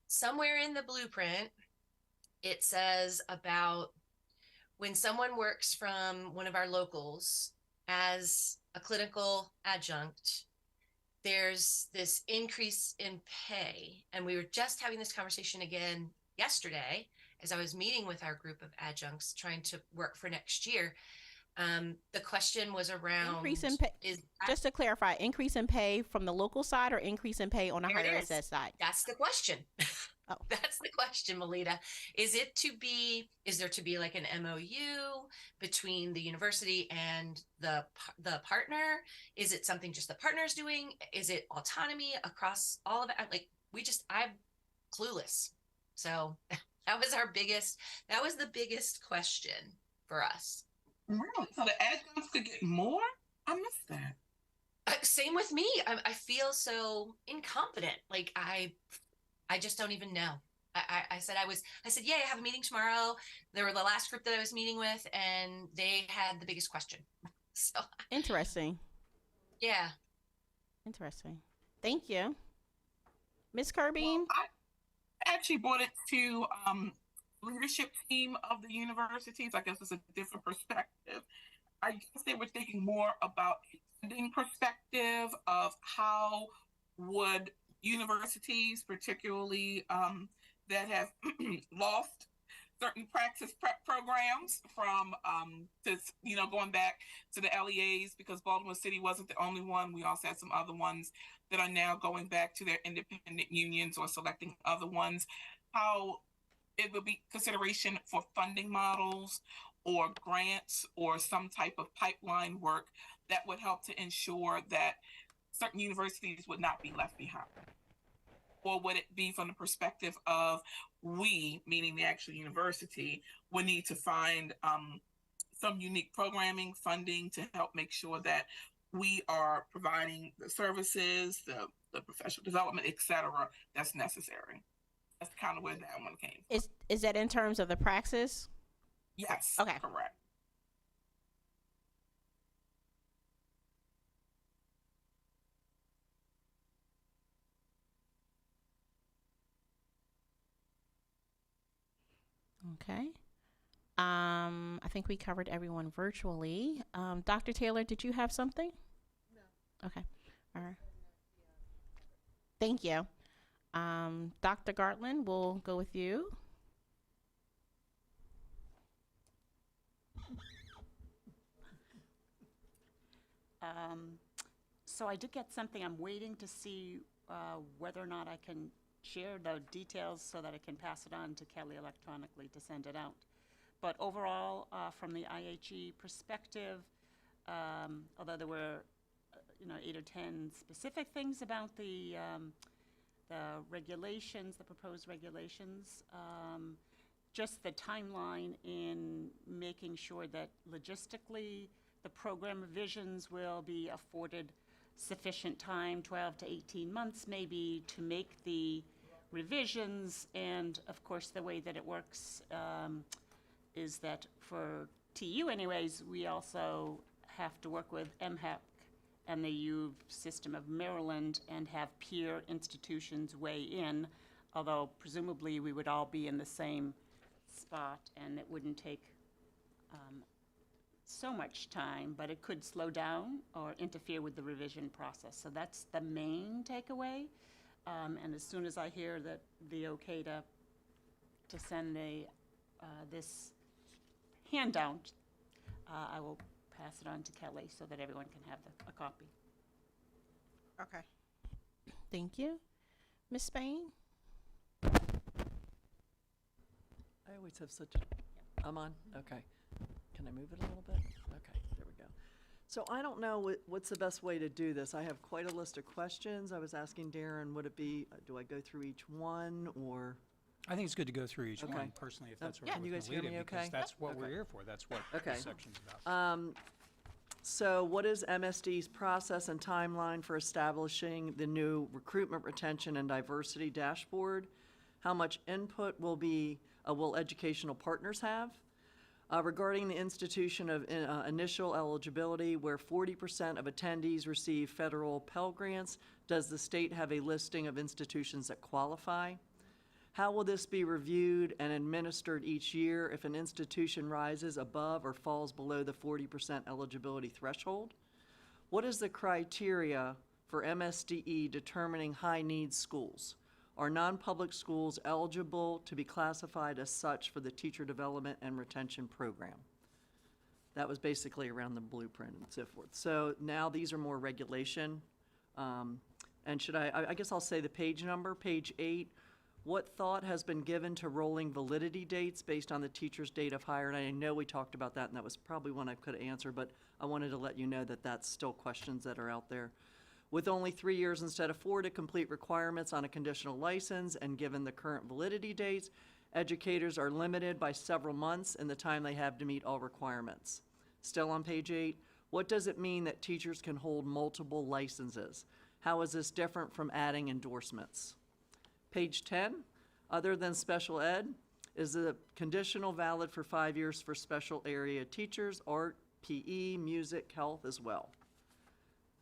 L: Somewhere in the blueprint, it says about when someone works from one of our locals as a clinical adjunct, there's this increase in pay. And we were just having this conversation again yesterday as I was meeting with our group of adjuncts trying to work for next year. The question was around
A: Increase in pay. Just to clarify, increase in pay from the local side or increase in pay on the higher SS side?
L: That's the question.
A: Oh.
L: That's the question, Melita. Is there to be like an MOU between the university and the partner? Is it something just the partner's doing? Is it autonomy across all of it? Like I'm clueless. So that was the biggest question for us.
M: Really? So the adjuncts could get more? I missed that.
L: Same with me. I feel so incompetent. Like I just don't even know. I said, yeah, I have a meeting tomorrow. They were the last group that I was meeting with, and they had the biggest question. So
A: Interesting.
L: Yeah.
A: Interesting. Thank you. Ms. Kirby?
M: Well, I actually brought it to leadership team of the universities. I guess it's a different perspective. I guess they were thinking more about a funding perspective of how would universities, particularly that have lost certain practice prep programs from going back to the LEAs, because Baltimore City wasn't the only one. We also had some other ones that are now going back to their independent unions or selecting other ones. How it would be consideration for funding models or grants or some type of pipeline work that would help to ensure that certain universities would not be left behind. Or would it be from the perspective of we, meaning the actual university, would need to find some unique programming funding to help make sure that we are providing the services, the professional development, et cetera, that's necessary. That's kind of where that one came from.
A: Is that in terms of the praxis?
M: Yes,
A: okay.
M: Correct.
A: Okay. I think we covered everyone virtually. Dr. Taylor, did you have something? No. Okay. All right. Thank you. Dr. Gartland, we'll go with you.
F: So I did get something. I'm waiting to see whether or not I can share the details so that I can pass it on to Kelly electronically to send it out. But overall, from the IHE perspective, although there were 8 or 10 specific things about the regulations, the proposed regulations, just the timeline in making sure that logistically the program revisions will be afforded sufficient time, 12 to 18 months maybe, to make the revisions. And of course, the way that it works is that for TU anyways, we also have to work with MHEC and the U system of Maryland and have peer institutions weigh in, although presumably we would all be in the same spot and it wouldn't take so much time, but it could slow down or interfere with the revision process. So that's the main takeaway. And as soon as I hear that the okay to send this handout, I will pass it on to Kelly so that everyone can have a copy.
A: Okay. Thank you. Ms. Spain?
N: I always have such a... I'm on? Okay. Can I move it a little bit? Okay, there we go. So I don't know what's the best way to do this. I have quite a list of questions. I was asking Darren, would it be, do I go through each one, or?
C: I think it's good to go through each
N: Okay.
C: one personally, if that's
N: Yeah.
C: what
N: You
C: we're
N: guys hear me
C: because
N: okay?
C: that's what we're
N: Okay.
C: here for. That's what
N: Okay.
C: this section's about.
N: So what is MSD's process and timeline for establishing the new recruitment, retention, and diversity dashboard? How much input will educational partners have? Regarding the institution of initial eligibility, where 40% of attendees receive federal Pell Grants, does the state have a listing of institutions that qualify? How will this be reviewed and administered each year if an institution rises above or falls below the 40% eligibility threshold? What is the criteria for MSDE determining high-needs schools? Are non-public schools eligible to be classified as such for the teacher development and retention program? That was basically around the blueprint and so forth. So now these are more regulation. And I guess I'll say the page number, page 8. What thought has been given to rolling validity dates based on the teacher's date of hire? And I know we talked about that, and that was probably one I could answer, but I wanted to let you know that that's still questions that are out there. With only 3 years instead of 4 to complete requirements on a conditional license, and given the current validity dates, educators are limited by several months in the time they have to meet all requirements. Still on page 8, what does it mean that teachers can hold multiple licenses? How is this different from adding endorsements? Page 10, other than special ed, is the conditional valid for 5 years for special area teachers, art, PE, music, health as well?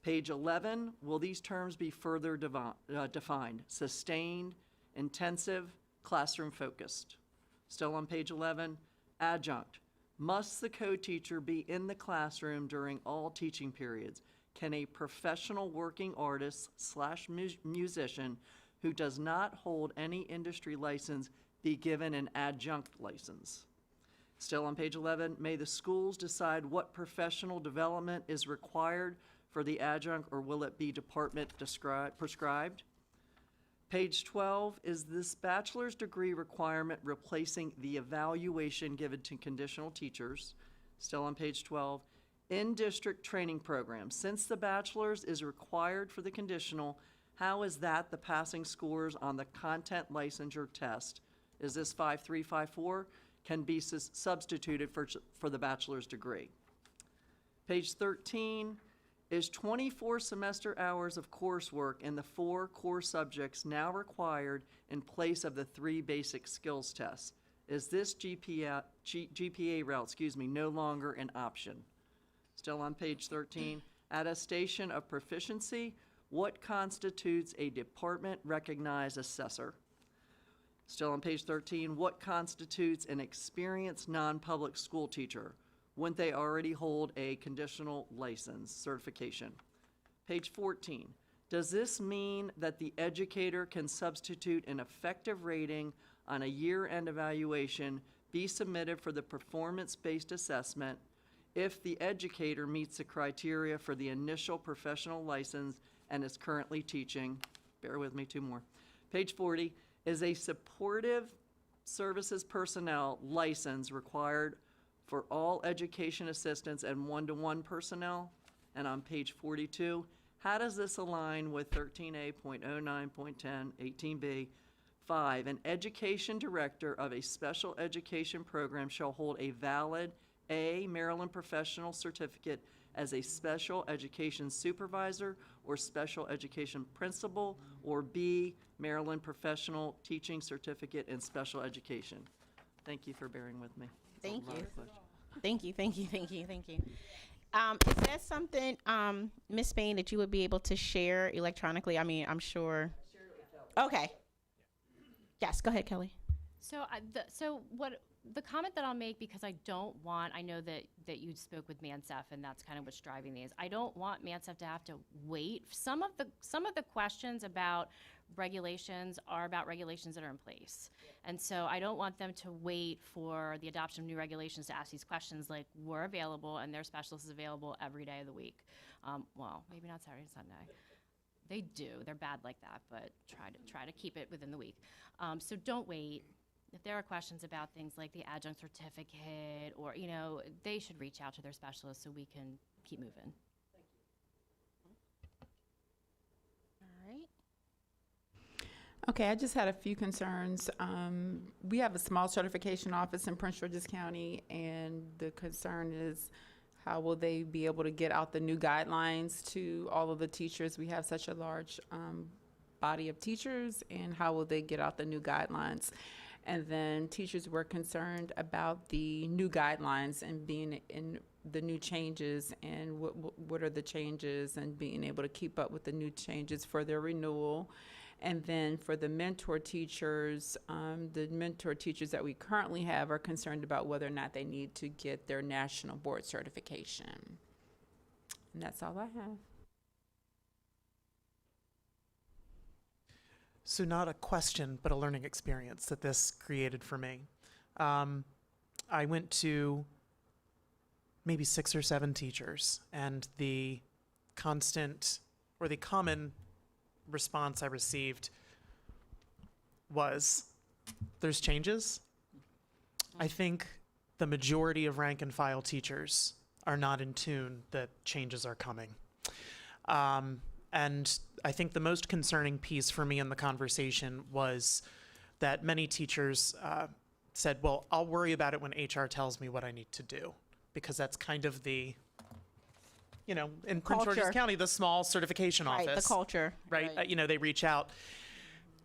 N: Page 11, will these terms be further defined? Sustained, intensive, classroom focused. Still on page 11, adjunct. Must the co-teacher be in the classroom during all teaching periods? Can a professional working artist / musician who does not hold any industry license be given an adjunct license? Still on page 11, may the schools decide what professional development is required for the adjunct, or will it be department prescribed? Page 12, is this bachelor's degree requirement replacing the evaluation given to conditional teachers? Still on page 12, in-district training programs. Since the bachelor's is required for the conditional, how is that the passing scores on the content licensure test? Is this 5354? Can be substituted for the bachelor's degree. Page 13, is 24 semester hours of coursework in the 4 core subjects now required in place of the 3 basic skills tests? Is this GPA route, no longer an option? Still on page 13, attestation of proficiency. What constitutes a department-recognized assessor? Still on page 13, what constitutes an experienced non-public school teacher? Wouldn't they already hold a conditional license certification? Page 14, does this mean that the educator can substitute an effective rating on a year-end evaluation be submitted for the performance-based assessment if the educator meets the criteria for the initial professional license and is currently teaching? Bear with me, 2 more. Page 40, is a supportive services personnel license required for all education assistants and one-to-one personnel? And on page 42, how does this align with 13A.09.10, 18B? 5, an education director of a special education program shall hold a valid A, Maryland Professional Certificate as a special education supervisor or special education principal, or B, Maryland Professional Teaching Certificate in Special Education. Thank you for bearing with me.
A: Thank
N: That's a lot
A: you.
N: of questions.
A: Thank you, thank you, thank you, thank you. Is that something, Ms. Spain, that you would be able to share electronically? I mean, I'm sure. Okay. Yes, go ahead, Kelly.
D: So, what the comment that I'll make, because I don't want, I know that you spoke with Mansef, and that's kind of what's driving these. I don't want Mansef to have to wait. Some of the questions about regulations are about regulations that are in place, and so I don't want them to wait for the adoption of new regulations to ask these questions. Like, we're available, and their specialist is available every day of the week. Well, maybe not Saturday and Sunday. They do. They're bad like that, but try to keep it within the week. So don't wait. If there are questions about things like the adjunct certificate, or, they should reach out to their specialist so we can keep moving.
A: All right.
B: Okay, I just had a few concerns. We have a small certification office in Prince George's County, and the concern is How will they be able to get out the new guidelines to all of the teachers? We have such a large body of teachers, and how will they get out the new guidelines? And then teachers were concerned about the new guidelines and being in the new changes, and what are the changes, and being able to keep up with the new changes for their renewal. And then for the mentor teachers that we currently have are concerned about whether or not they need to get their national board certification. And that's all I have.
J: So not a question, but a learning experience that this created for me. I went to maybe 6 or 7 teachers, and the constant or the common response I received was, there's changes. I think the majority of rank and file teachers are not in tune that changes are coming. And I think the most concerning piece for me in the conversation was that many teachers said, well, I'll worry about it when HR tells me what I need to do, because that's kind of the, in Prince George's
A: Culture.
J: County, the small certification
A: Right,
J: office.
A: the culture.
J: Right? They reach out.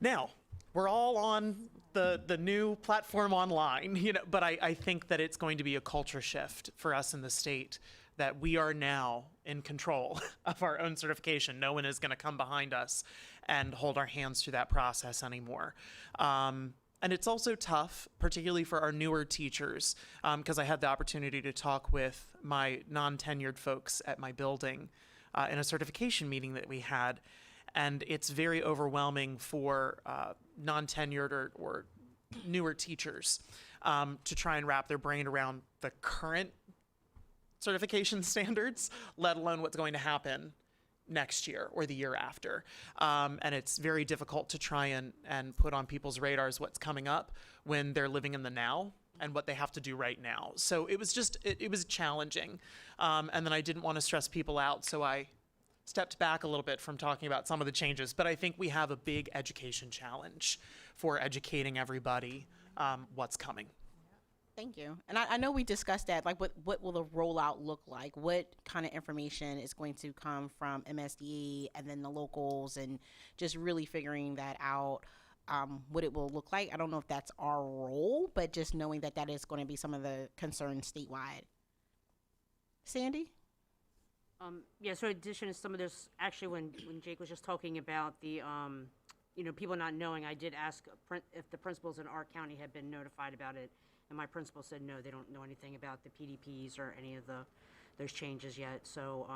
J: Now, we're all on the new platform online, but I think that it's going to be a culture shift for us in the state, that we are now in control of our own certification. No one is going to come behind us and hold our hands through that process anymore. And it's also tough, particularly for our newer teachers, because I had the opportunity to talk with my non-tenured folks at my building in a certification meeting that we had. And it's very overwhelming for non-tenured or newer teachers to try and wrap their brain around the current certification standards, let alone what's going to happen next year or the year after. And it's very difficult to try and put on people's radars what's coming up when they're living in the now and what they have to do right now. So it was just, it was challenging. And then I didn't want to stress people out, so I stepped back a little bit from talking about some of the changes. But I think we have a big education challenge for educating everybody what's coming.
A: Thank you. And I know we discussed that, like what will the rollout look like? What kind of information is going to come from MSDE and then the locals, and just really figuring that out, what it will look like. I don't know if that's our role, but just knowing that that is going to be some of the concerns statewide. Sandy?
H: Yeah, so in addition to some of this, actually when Jake was just talking about the, people not knowing, I did ask if the principals in our county had been notified about it. And my principal said, no, they don't know anything about the PDPs or any of those changes yet. So,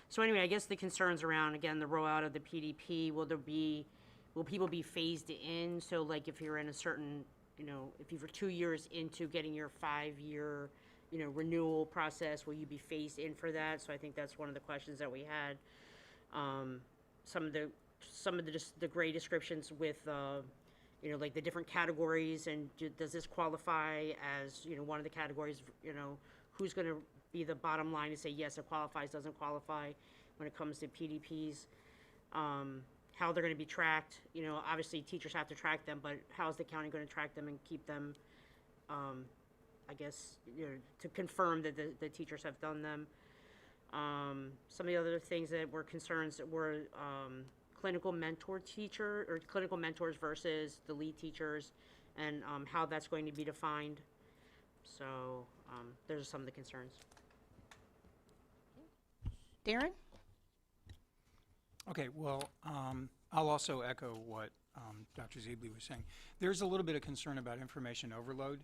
H: so anyway, I guess the concerns around, again, the rollout of the PDP, will people be phased in? So like if you're in a certain, if you're 2 years into getting your 5-year, renewal process, will you be phased in for that? So I think that's one of the questions that we had. Some of the gray descriptions with, like the different categories, and does this qualify as, one of the categories, who's going to be the bottom line to say, yes, it qualifies, doesn't qualify when it comes to PDPs, how they're going to be tracked. Obviously teachers have to track them, but how is the county going to track them and keep them, I guess, to confirm that the teachers have done them. Some of the other things that were concerns were, clinical mentor teacher or clinical mentors versus the lead teachers, and how that's going to be defined. So those are some of the concerns.
A: Darren?
C: Okay, well, I'll also echo what Dr. Zebley was saying. There's a little bit of concern about information overload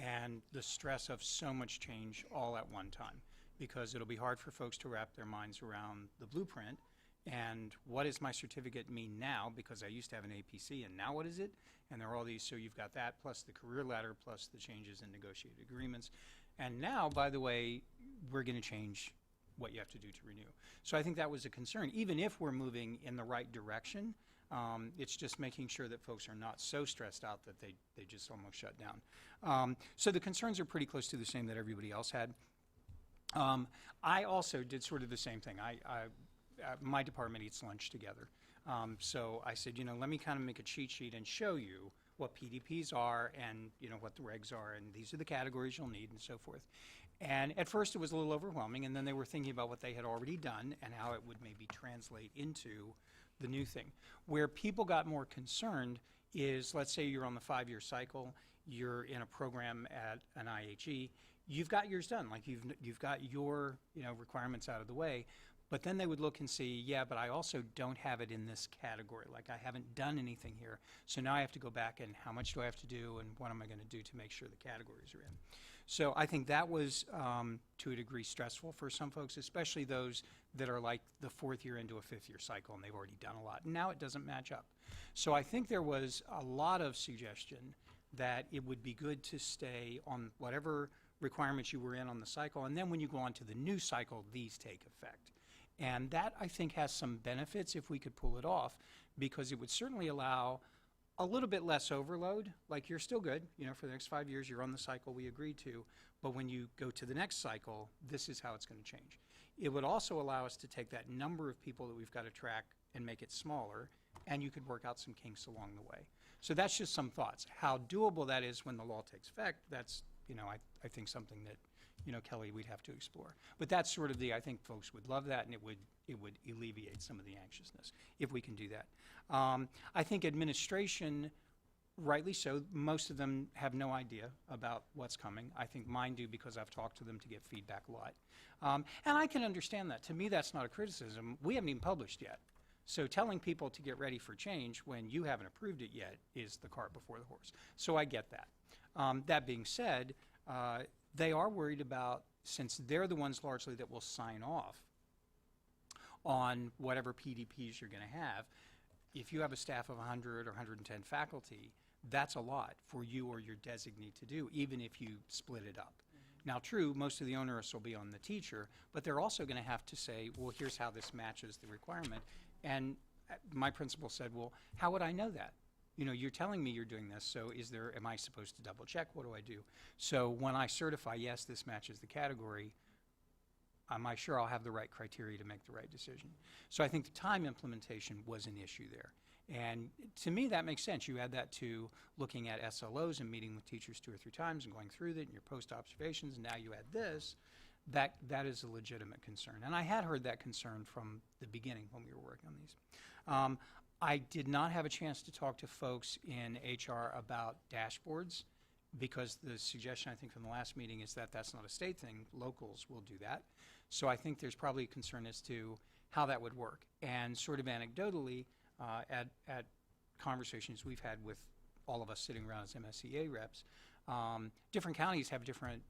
C: and the stress of so much change all at one time, because it'll be hard for folks to wrap their minds around the blueprint. And what does my certificate mean now? Because I used to have an APC, and now what is it? And there are all these, so you've got that, plus the career ladder, plus the changes in negotiated agreements. And now, by the way, we're going to change what you have to do to renew. So I think that was a concern. Even if we're moving in the right direction, it's just making sure that folks are not so stressed out that they just almost shut down. So the concerns are pretty close to the same that everybody else had. I also did sort of the same thing. My department eats lunch together. So I said, let me kind of make a cheat sheet and show you what PDPs are and, what the regs are, and these are the categories you'll need and so forth. And at first it was a little overwhelming, and then they were thinking about what they had already done and how it would maybe translate into the new thing. Where people got more concerned is, let's say you're on the 5-year cycle, you're in a program at an IHE, you've got yours done, like you've got your requirements out of the way, but then they would look and see, yeah, but I also don't have it in this category, like I haven't done anything here, so now I have to go back and how much do I have to do and what am I going to do to make sure the categories are in. So I think that was, to a degree, stressful for some folks, especially those that are like the 4th year into a 5th year cycle and they've already done a lot. And now it doesn't match up. So I think there was a lot of suggestion that it would be good to stay on whatever requirements you were in on the cycle, and then when you go on to the new cycle, these take effect. And that, I think, has some benefits if we could pull it off, because it would certainly allow a little bit less overload. Like, you're still good, for the next 5 years, you're on the cycle we agreed to, but when you go to the next cycle, this is how it's going to change. It would also allow us to take that number of people that we've got to track and make it smaller, and you could work out some kinks along the way. So that's just some thoughts. How doable that is when the law takes effect, that's, I think something that, Kelly, we'd have to explore. But that's sort of I think folks would love that, and it would alleviate some of the anxiousness if we can do that. I think administration, rightly so, most of them have no idea about what's coming. I think mine do, because I've talked to them to get feedback a lot. And I can understand that. To me, that's not a criticism. We haven't even published yet. So telling people to get ready for change when you haven't approved it yet is the cart before the horse. So I get that. That being said, they are worried about, since they're the ones largely that will sign off on whatever PDPs you're going to have, if you have a staff of 100 or 110 faculty, that's a lot for you or your designee to do, even if you split it up. Now, true, most of the onerous will be on the teacher, but they're also going to have to say, well, here's how this matches the requirement. And my principal said, well, how would I know that? You're telling me you're doing this, so am I supposed to double check? What do I do? So when I certify, yes, this matches the category, am I sure I'll have the right criteria to make the right decision? So I think the time implementation was an issue there. And to me, that makes sense. You add that to looking at SLOs and meeting with teachers 2 or 3 times and going through that and your post-observations, and now you add this, that is a legitimate concern. And I had heard that concern from the beginning when we were working on these. I did not have a chance to talk to folks in HR about dashboards, because the suggestion, I think, from the last meeting is that that's not a state thing. Locals will do that. So I think there's probably a concern as to how that would work. And sort of anecdotally, at conversations we've had with all of us sitting around as MSEA reps, different counties have different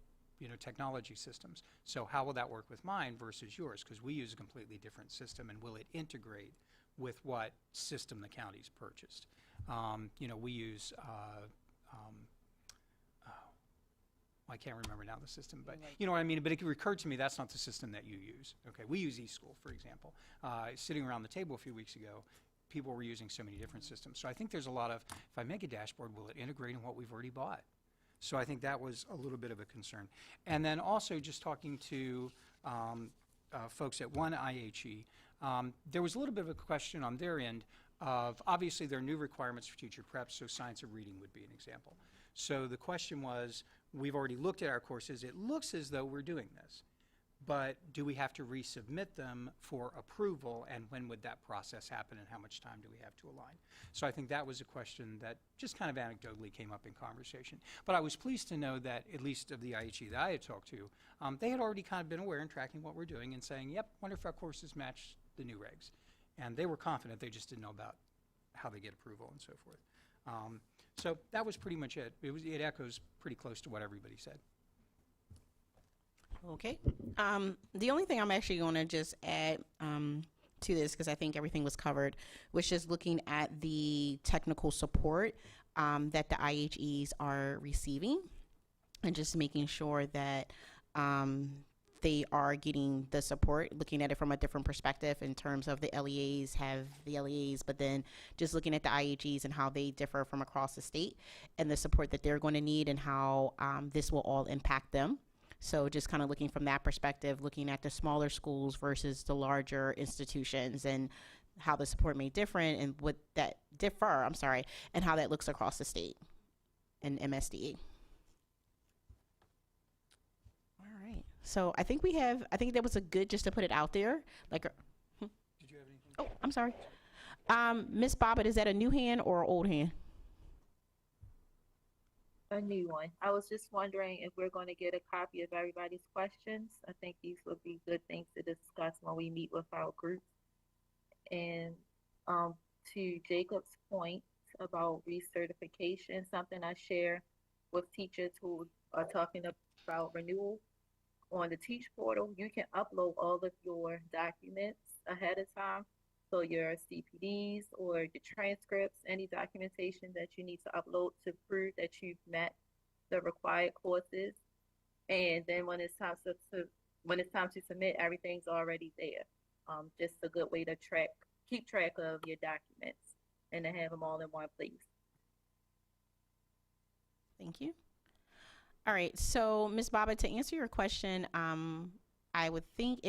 C: technology systems. So how will that work with mine versus yours? Because we use a completely different system, and will it integrate with what system the county's purchased? We use, I can't remember now the system, but you know what I mean? But it recurred to me that's not the system that you use. Okay, we use eSchool, for example. Sitting around the table a few weeks ago, people were using so many different systems. So I think there's a lot of, if I make a dashboard, will it integrate in what we've already bought? So I think that was a little bit of a concern. And then also just talking to folks at one IHE, there was a little bit of a question on their end of, obviously there are new requirements for teacher prep, so science of reading would be an example. So the question was, we've already looked at our courses, it looks as though we're doing this, but do we have to resubmit them for approval, and when would that process happen, and how much time do we have to align? So I think that was a question that just kind of anecdotally came up in conversation. But I was pleased to know that, at least of the IHE that I had talked to, they had already kind of been aware and tracking what we're doing and saying, yep, wonder if our courses match the new regs. And they were confident, they just didn't know about how they get approval and so forth. So that was pretty much it. It echoes pretty close to what everybody said.
A: Okay. The only thing I'm actually going to just add to this, because I think everything was covered, was just looking at the technical support that the IHEs are receiving, and just making sure that they are getting the support, looking at it from a different perspective in terms of the LEAs have the LEAs, but then just looking at the IHEs and how they differ from across the state and the support that they're going to need, and how this will all impact them. So just kind of looking from that perspective, looking at the smaller schools versus the larger institutions, and how the support may differ, and what that and how that looks across the state and MSDE. All right. So I think that was a good, just to put it out there. Like,
C: Did you have anything?
A: oh, I'm sorry. Miss Bobbitt, is that a new hand or an old hand?
G: A new one. I was just wondering if we're going to get a copy of everybody's questions. I think these would be good things to discuss when we meet with our groups. And to Jacob's point about recertification, something I share with teachers who are talking about renewal. On the Teach portal, you can upload all of your documents ahead of time. So your CPDs or your transcripts, any documentation that you need to upload to prove that you've met the required courses. And then when it's time to submit, everything's already there. Just a good way to keep track of your documents and to have them all in one place.
A: Thank you. All right, so Ms. Bobbitt, to answer your question, I would think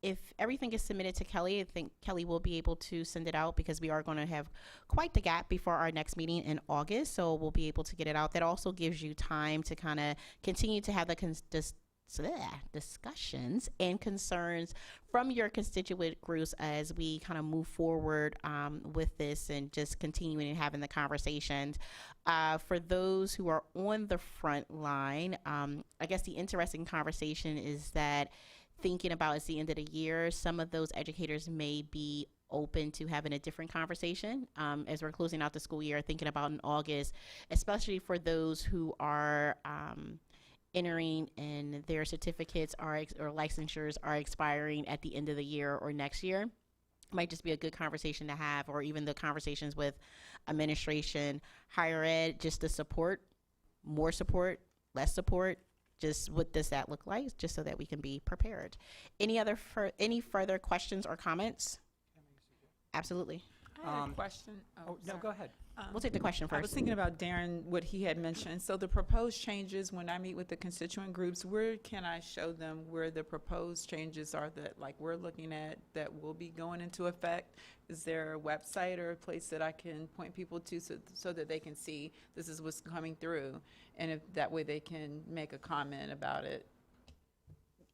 A: if everything is submitted to Kelly, I think Kelly will be able to send it out because we are going to have quite the gap before our next meeting in August, so we'll be able to get it out. That also gives you time to kind of continue to have the discussions and concerns from your constituent groups as we kind of move forward with this and just continuing and having the conversations. For those who are on the front line, I guess the interesting conversation is that thinking about it's the end of the year, some of those educators may be open to having a different conversation as we're closing out the school year, thinking about in August, especially for those who are entering and their certificates or licensures are expiring at the end of the year or next year. Might just be a good conversation to have, or even the conversations with administration, higher ed, just the support, more support, less support. Just what does that look like, just so that we can be prepared. Any further questions or comments? Absolutely.
B: I had a question.
C: Oh, no,
B: sorry.
C: go ahead.
A: We'll take the question
B: I was
A: first.
B: thinking about Darren, what he had mentioned. So the proposed changes, when I meet with the constituent groups, where can I show them where the proposed changes are that like we're looking at that will be going into effect? Is there a website or a place that I can point people to so that they can see this is what's coming through? And if that way they can make a comment about it.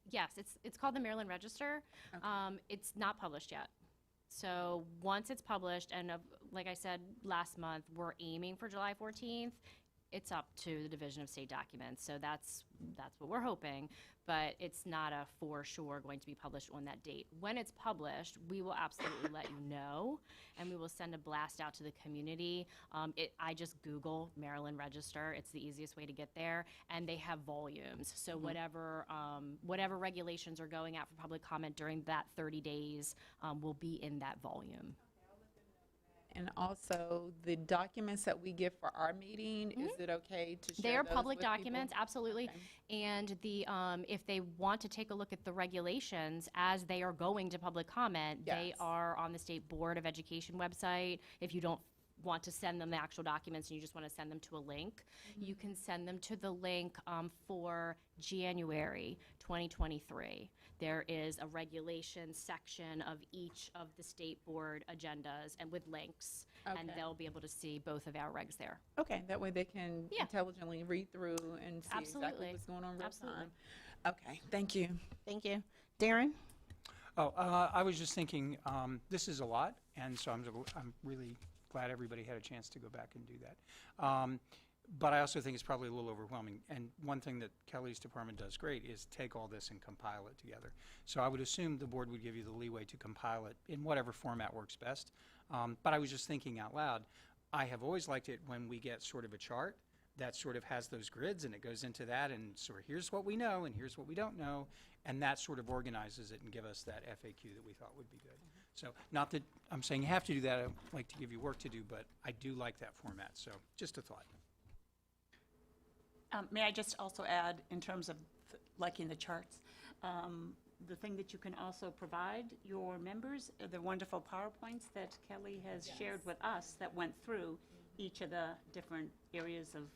D: Yes, it's called the Maryland Register.
B: Okay.
D: It's not published yet. So once it's published, and like I said last month, we're aiming for July 14th. It's up to the Division of State Documents, so that's what we're hoping, but it's not a for sure going to be published on that date. When it's published, we will absolutely let you know, and we will send a blast out to the community. I just Google Maryland Register. It's the easiest way to get there, and they have volumes. So whatever regulations are going out for public comment during that 30 days will be in that volume.
B: And also, the documents that we get for our meeting, is it okay to share
D: They are
B: those
D: public
B: with people?
D: documents, absolutely.
B: Okay.
D: And if they want to take a look at the regulations as they are going to public comment, they
B: Yes.
D: are on the State Board of Education website. If you don't want to send them the actual documents and you just want to send them to a link, you can send them to the link for January 2023. There is a regulation section of each of the state board agendas and with links, and
B: Okay.
D: they'll be able to see both of our regs there.
B: Okay, that way they can
D: Yeah.
B: intelligently read through and see
D: Absolutely.
B: exactly what's going on real
D: Absolutely.
B: time. Okay, thank you.
A: Thank you. Darren?
C: Oh, I was just thinking, this is a lot, and so I'm really glad everybody had a chance to go back and do that. But I also think it's probably a little overwhelming. And one thing that Kelly's department does great is take all this and compile it together. So I would assume the board would give you the leeway to compile it in whatever format works best. But I was just thinking out loud, I have always liked it when we get sort of a chart that sort of has those grids and it goes into that and sort of here's what we know and here's what we don't know. And that sort of organizes it and give us that FAQ that we thought would be good. So not that I'm saying you have to do that, I'd like to give you work to do, but I do like that format. So just a thought.
F: May I just also add, in terms of liking the charts, the thing that you can also provide your members are the wonderful PowerPoints that Kelly has shared with us that went through each of the different areas of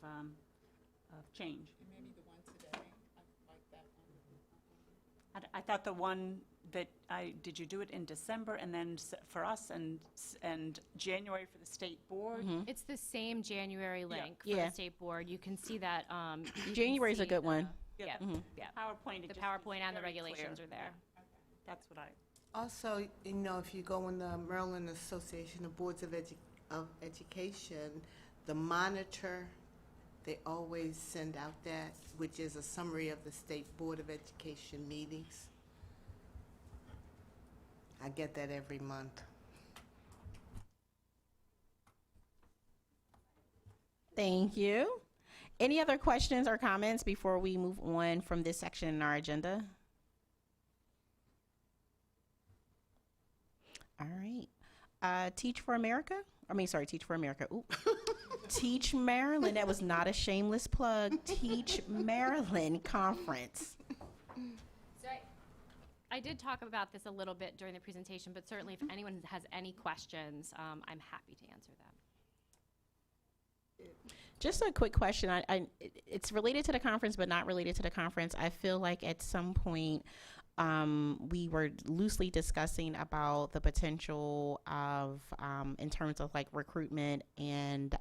F: change.
B: And maybe the one today, I like that one.
F: I thought the one that did you do it in December and then for us and January for the state board?
D: It's the same January link for
A: Yeah.
D: the state board. You can see that.
A: January's a good one.
D: Yeah,
A: Mhm.
D: yeah.
F: PowerPoint.
D: The
F: it just
D: PowerPoint
F: is
D: and the
F: very
D: regulations
F: clear.
D: are there.
F: That's what I.
I: Also, you know, if you go in the Maryland Association of Boards of Education, the monitor, they always send out that, which is a summary of the State Board of Education meetings. I get that every month.
A: Thank you. Any other questions or comments before we move on from this section in our agenda? All right. Teach for America? Teach for America. Ooh. Teach Maryland. That was not a shameless plug. Teach Maryland Conference.
D: So I did talk about this a little bit during the presentation, but certainly if anyone has any questions, I'm happy to answer them.
A: Just a quick question. It's related to the conference, but not related to the conference. I feel like at some point we were loosely discussing about the potential of, in terms of like recruitment and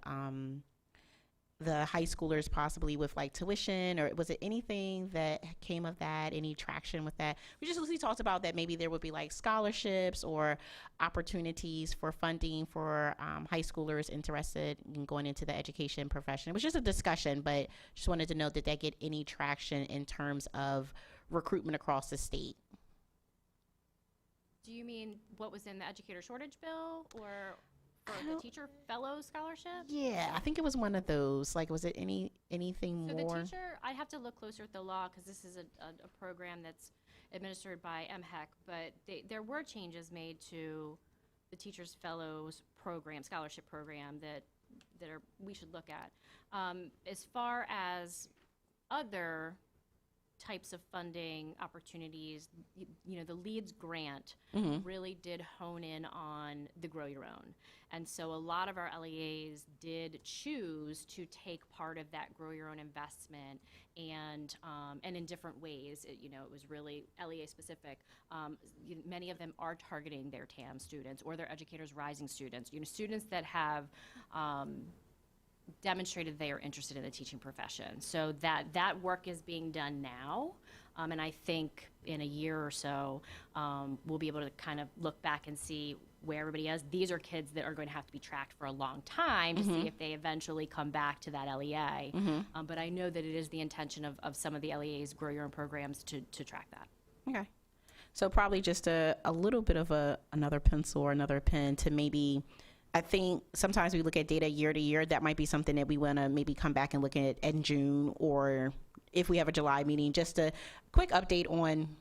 A: the high schoolers possibly with like tuition, or was it anything that came of that, any traction with that? We just loosely talked about that maybe there would be like scholarships or opportunities for funding for high schoolers interested in going into the education profession. It was just a discussion, but just wanted to know, did that get any traction in terms of recruitment across the state?
D: Do you mean what was in the educator shortage bill, or for the teacher fellow scholarship?
A: Yeah, I think it was one of those. Like, was it anything
D: So
A: more?
D: the teacher, I have to look closer at the law because this is a program that's administered by MHEC, but there were changes made to the Teachers Fellows program, scholarship program that we should look at. As far as other types of funding opportunities, you know, the LEADS grant really did hone in on the Grow Your Own. And so a lot of our LEAs did choose to take part of that Grow Your Own investment, and in different ways. It was really LEA specific. Many of them are targeting their TAM students or their Educators Rising students, students that have demonstrated they are interested in the teaching profession. So that work is being done now, and I think in a year or so we'll be able to kind of look back and see where everybody is. These are kids that are going to have to be tracked for a long time to see if they eventually come back to that LEA. But I know that it is the intention of some of the LEA's Grow Your Own programs to track that.
A: Okay. So probably just a little bit of another pencil or another pen to maybe, I think sometimes we look at data year to year. That might be something that we want to maybe come back and look at in June, or if we have a July meeting, just a quick update on,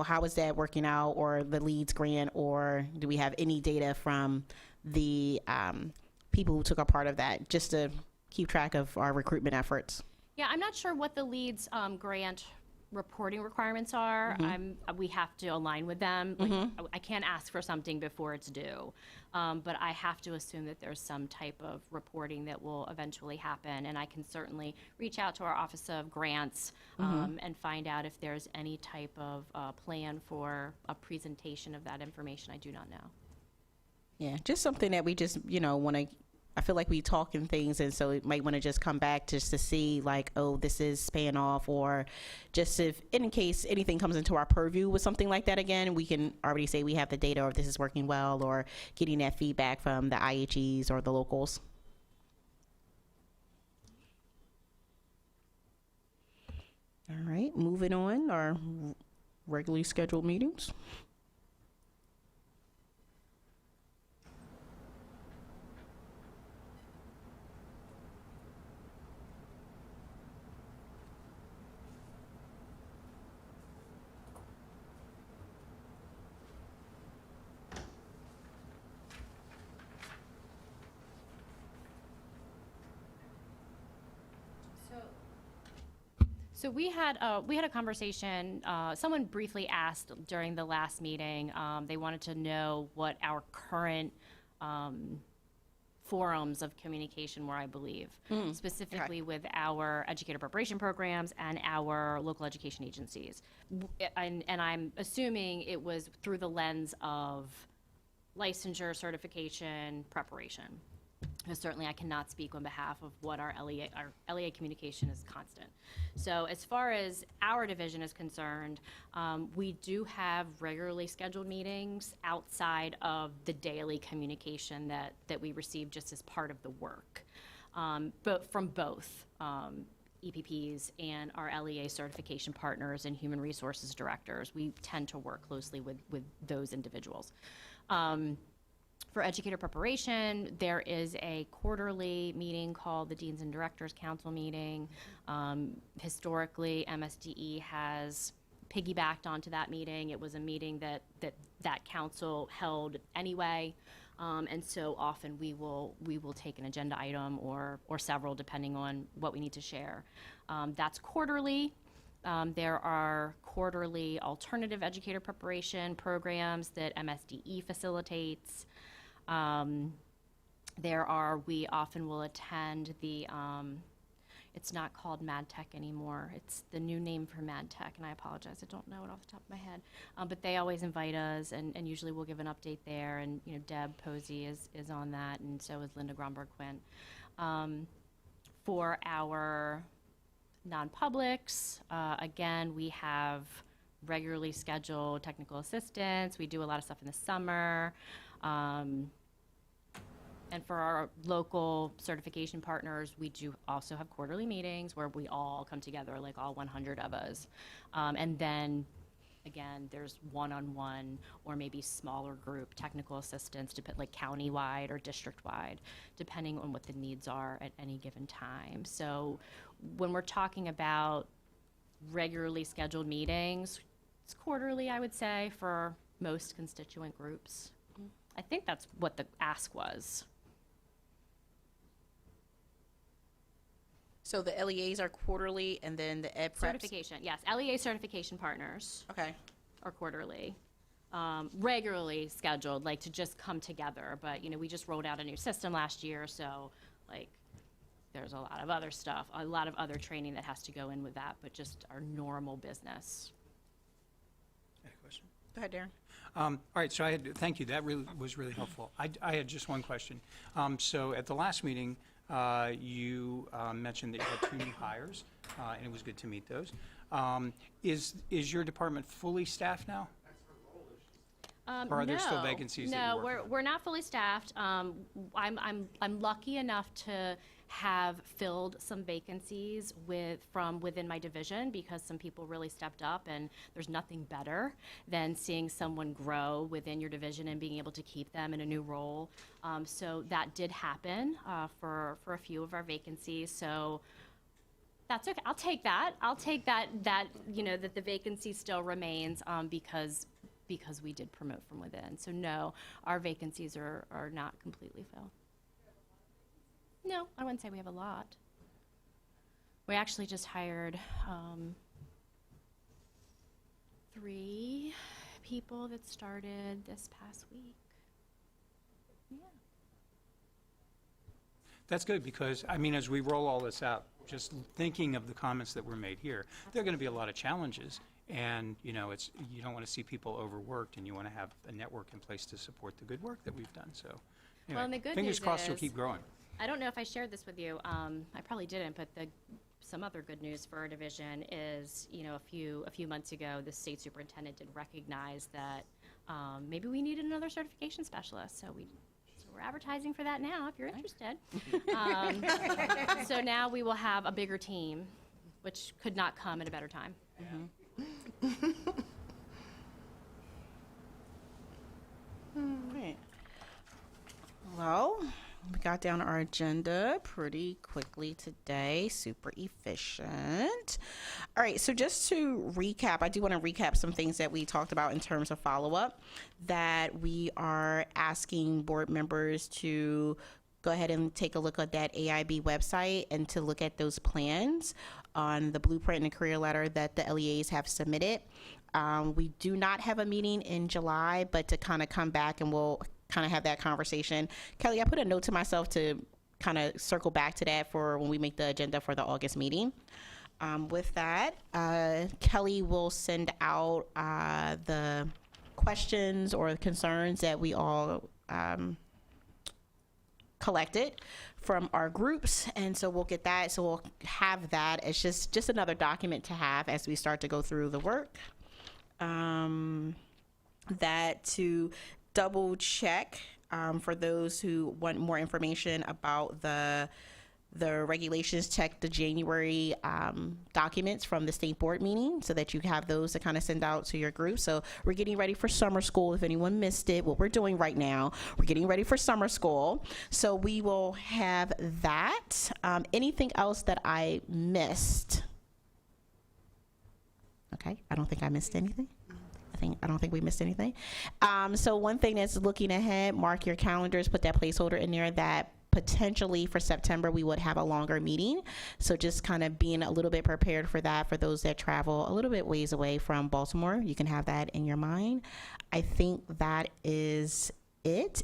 A: how is that working out, or the LEADS grant, or do we have any data from the people who took a part of that, just to keep track of our recruitment efforts.
D: Yeah, I'm not sure what the LEADS grant reporting requirements are. We have to align with them. Like, I can't ask for something before it's due, but I have to assume that there's some type of reporting that will eventually happen, and I can certainly reach out to our Office of Grants and find out if there's any type of plan for a presentation of that information. I do not know.
A: Yeah, just something that we just, want to, I feel like we talk in things, and so it might want to just come back just to see, like, oh, this is paying off, or just if, in case anything comes into our purview with something like that again, we can already say we have the data, or if this is working well, or getting that feedback from the IHEs or the locals. All right, moving on, our regularly scheduled meetings.
D: So we had a conversation. Someone briefly asked during the last meeting. They wanted to know what our current forums of communication were, I believe, specifically with our educator preparation programs and our local education agencies. And I'm assuming it was through the lens of licensure, certification, preparation. Certainly, I cannot speak on behalf of what our LEA communication is constant. So as far as our division is concerned, we do have regularly scheduled meetings outside of the daily communication that we receive just as part of the work, but from both EPPs and our LEA certification partners and human resources directors. We tend to work closely with those individuals. For educator preparation, there is a quarterly meeting called the Deans and Directors Council meeting. Historically, MSDE has piggybacked onto that meeting. It was a meeting that council held anyway, and so often we will take an agenda item or several, depending on what we need to share. That's quarterly. There are quarterly alternative educator preparation programs that MSDE facilitates. We often will attend the, it's not called MadTech anymore. It's the new name for MadTech, and I apologize, I don't know it off the top of my head. But they always invite us, and usually we'll give an update there, and Deb Posey is on that, and so is Linda Gromberg-Quinn. For our non-publics, again, we have regularly scheduled technical assistance. We do a lot of stuff in the summer. And for our local certification partners, we do also have quarterly meetings where we all come together, like all 100 of us. And then, again, there's one-on-one or maybe smaller group technical assistance, like county-wide or district-wide, depending on what the needs are at any given time. So when we're talking about regularly scheduled meetings, it's quarterly, I would say, for most constituent groups. I think that's what the ask was.
A: So the LEAs are quarterly, and then the ed preps?
D: Certification, yes. LEA certification partners
A: Okay.
D: are quarterly. Regularly scheduled, like to just come together. But, we just rolled out a new system last year, so, like, there's a lot of other stuff, a lot of other training that has to go in with that, but just our normal business.
C: Any question?
A: Go ahead, Darren.
C: All right, so thank you, that was really helpful. I had just one question. So at the last meeting, you mentioned that you had 2 new hires, and it was good to meet those. Is your department fully staffed now? Or are there still vacancies that you're working on?
D: No, we're not fully staffed. I'm lucky enough to have filled some vacancies from within my division because some people really stepped up, and there's nothing better than seeing someone grow within your division and being able to keep them in a new role. So that did happen for a few of our vacancies. So that's okay. I'll take that. That the vacancy still remains because we did promote from within. So no, our vacancies are not completely filled. No, I wouldn't say we have a lot. We actually just hired 3 people that started this past week. Yeah.
C: That's good, because, as we roll all this out, just thinking of the comments that were made here, there are going to be a lot of challenges. And, you don't want to see people overworked, and you want to have a network in place to support the good work that we've done. So, anyway,
D: Well, and the good
C: fingers
D: news
C: crossed you'll
D: is-
C: keep growing.
D: I don't know if I shared this with you. I probably didn't, but some other good news for our division is, a few months ago, the state superintendent did recognize that maybe we needed another certification specialist. So we're advertising for that now, if you're interested. So now we will have a bigger team, which could not come at a better time.
A: Right. Well, we got down our agenda pretty quickly today, super efficient. All right, so just to recap, I do want to recap some things that we talked about in terms of follow-up, that we are asking board members to go ahead and take a look at that AIB website and to look at those plans on the blueprint and career letter that the LEAs have submitted. We do not have a meeting in July, but to kind of come back and we'll kind of have that conversation. Kelly, I put a note to myself to kind of circle back to that for when we make the agenda for the August meeting. With that, Kelly will send out the questions or concerns that we all collected from our groups, and so we'll get that. So we'll have that. It's just another document to have as we start to go through the work. That to double check for those who want more information about the regulations, check the January documents from the state board meeting so that you have those to kind of send out to your group. So we're getting ready for summer school. If anyone missed it, what we're doing right now, we're getting ready for summer school. So we will have that. Anything else that I missed? Okay, I don't think I missed anything. I don't think we missed anything. So one thing that's looking ahead, mark your calendars, put that placeholder in there that potentially for September we would have a longer meeting. So just kind of being a little bit prepared for that for those that travel a little bit ways away from Baltimore. You can have that in your mind. I think that is it.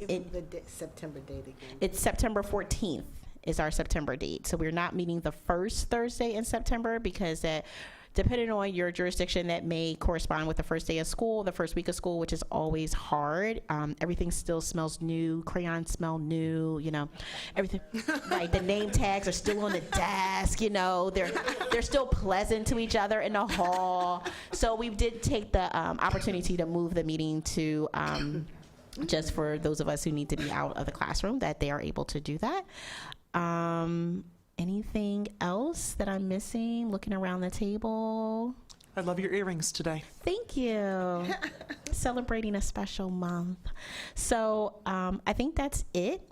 I: September date again.
A: It's September 14th is our September date. So we're not meeting the first Thursday in September because that, depending on your jurisdiction, that may correspond with the first day of school, the first week of school, which is always hard. Everything still smells new. Crayons smell new, you know, everything. Like the name tags are still on the desk, you know, they're still pleasant to each other in the hall. So we did take the opportunity to move the meeting to just for those of us who need to be out of the classroom, that they are able to do that. Anything else that I'm missing? Looking around the table.
J: I love your earrings today.
A: Thank you. Celebrating a special month. So I think that's it.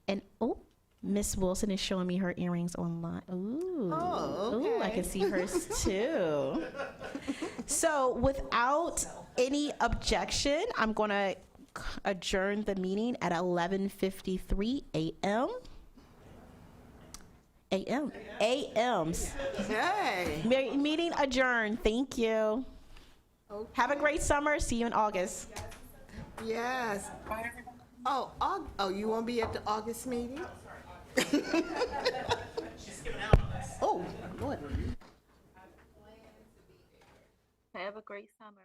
A: And oh, Miss Wilson is showing me her earrings online. Ooh.
I: Oh, okay.
A: Ooh, I can see hers too. So without any objection, I'm going to adjourn the meeting at 11:53 a.m. A.M.s.
I: Hey.
A: Meeting adjourned. Thank you.
I: Okay.
A: Have a great summer. See you in August.
I: Yes. Oh, you won't be at the August meeting? Oh, good.
G: Have a great summer.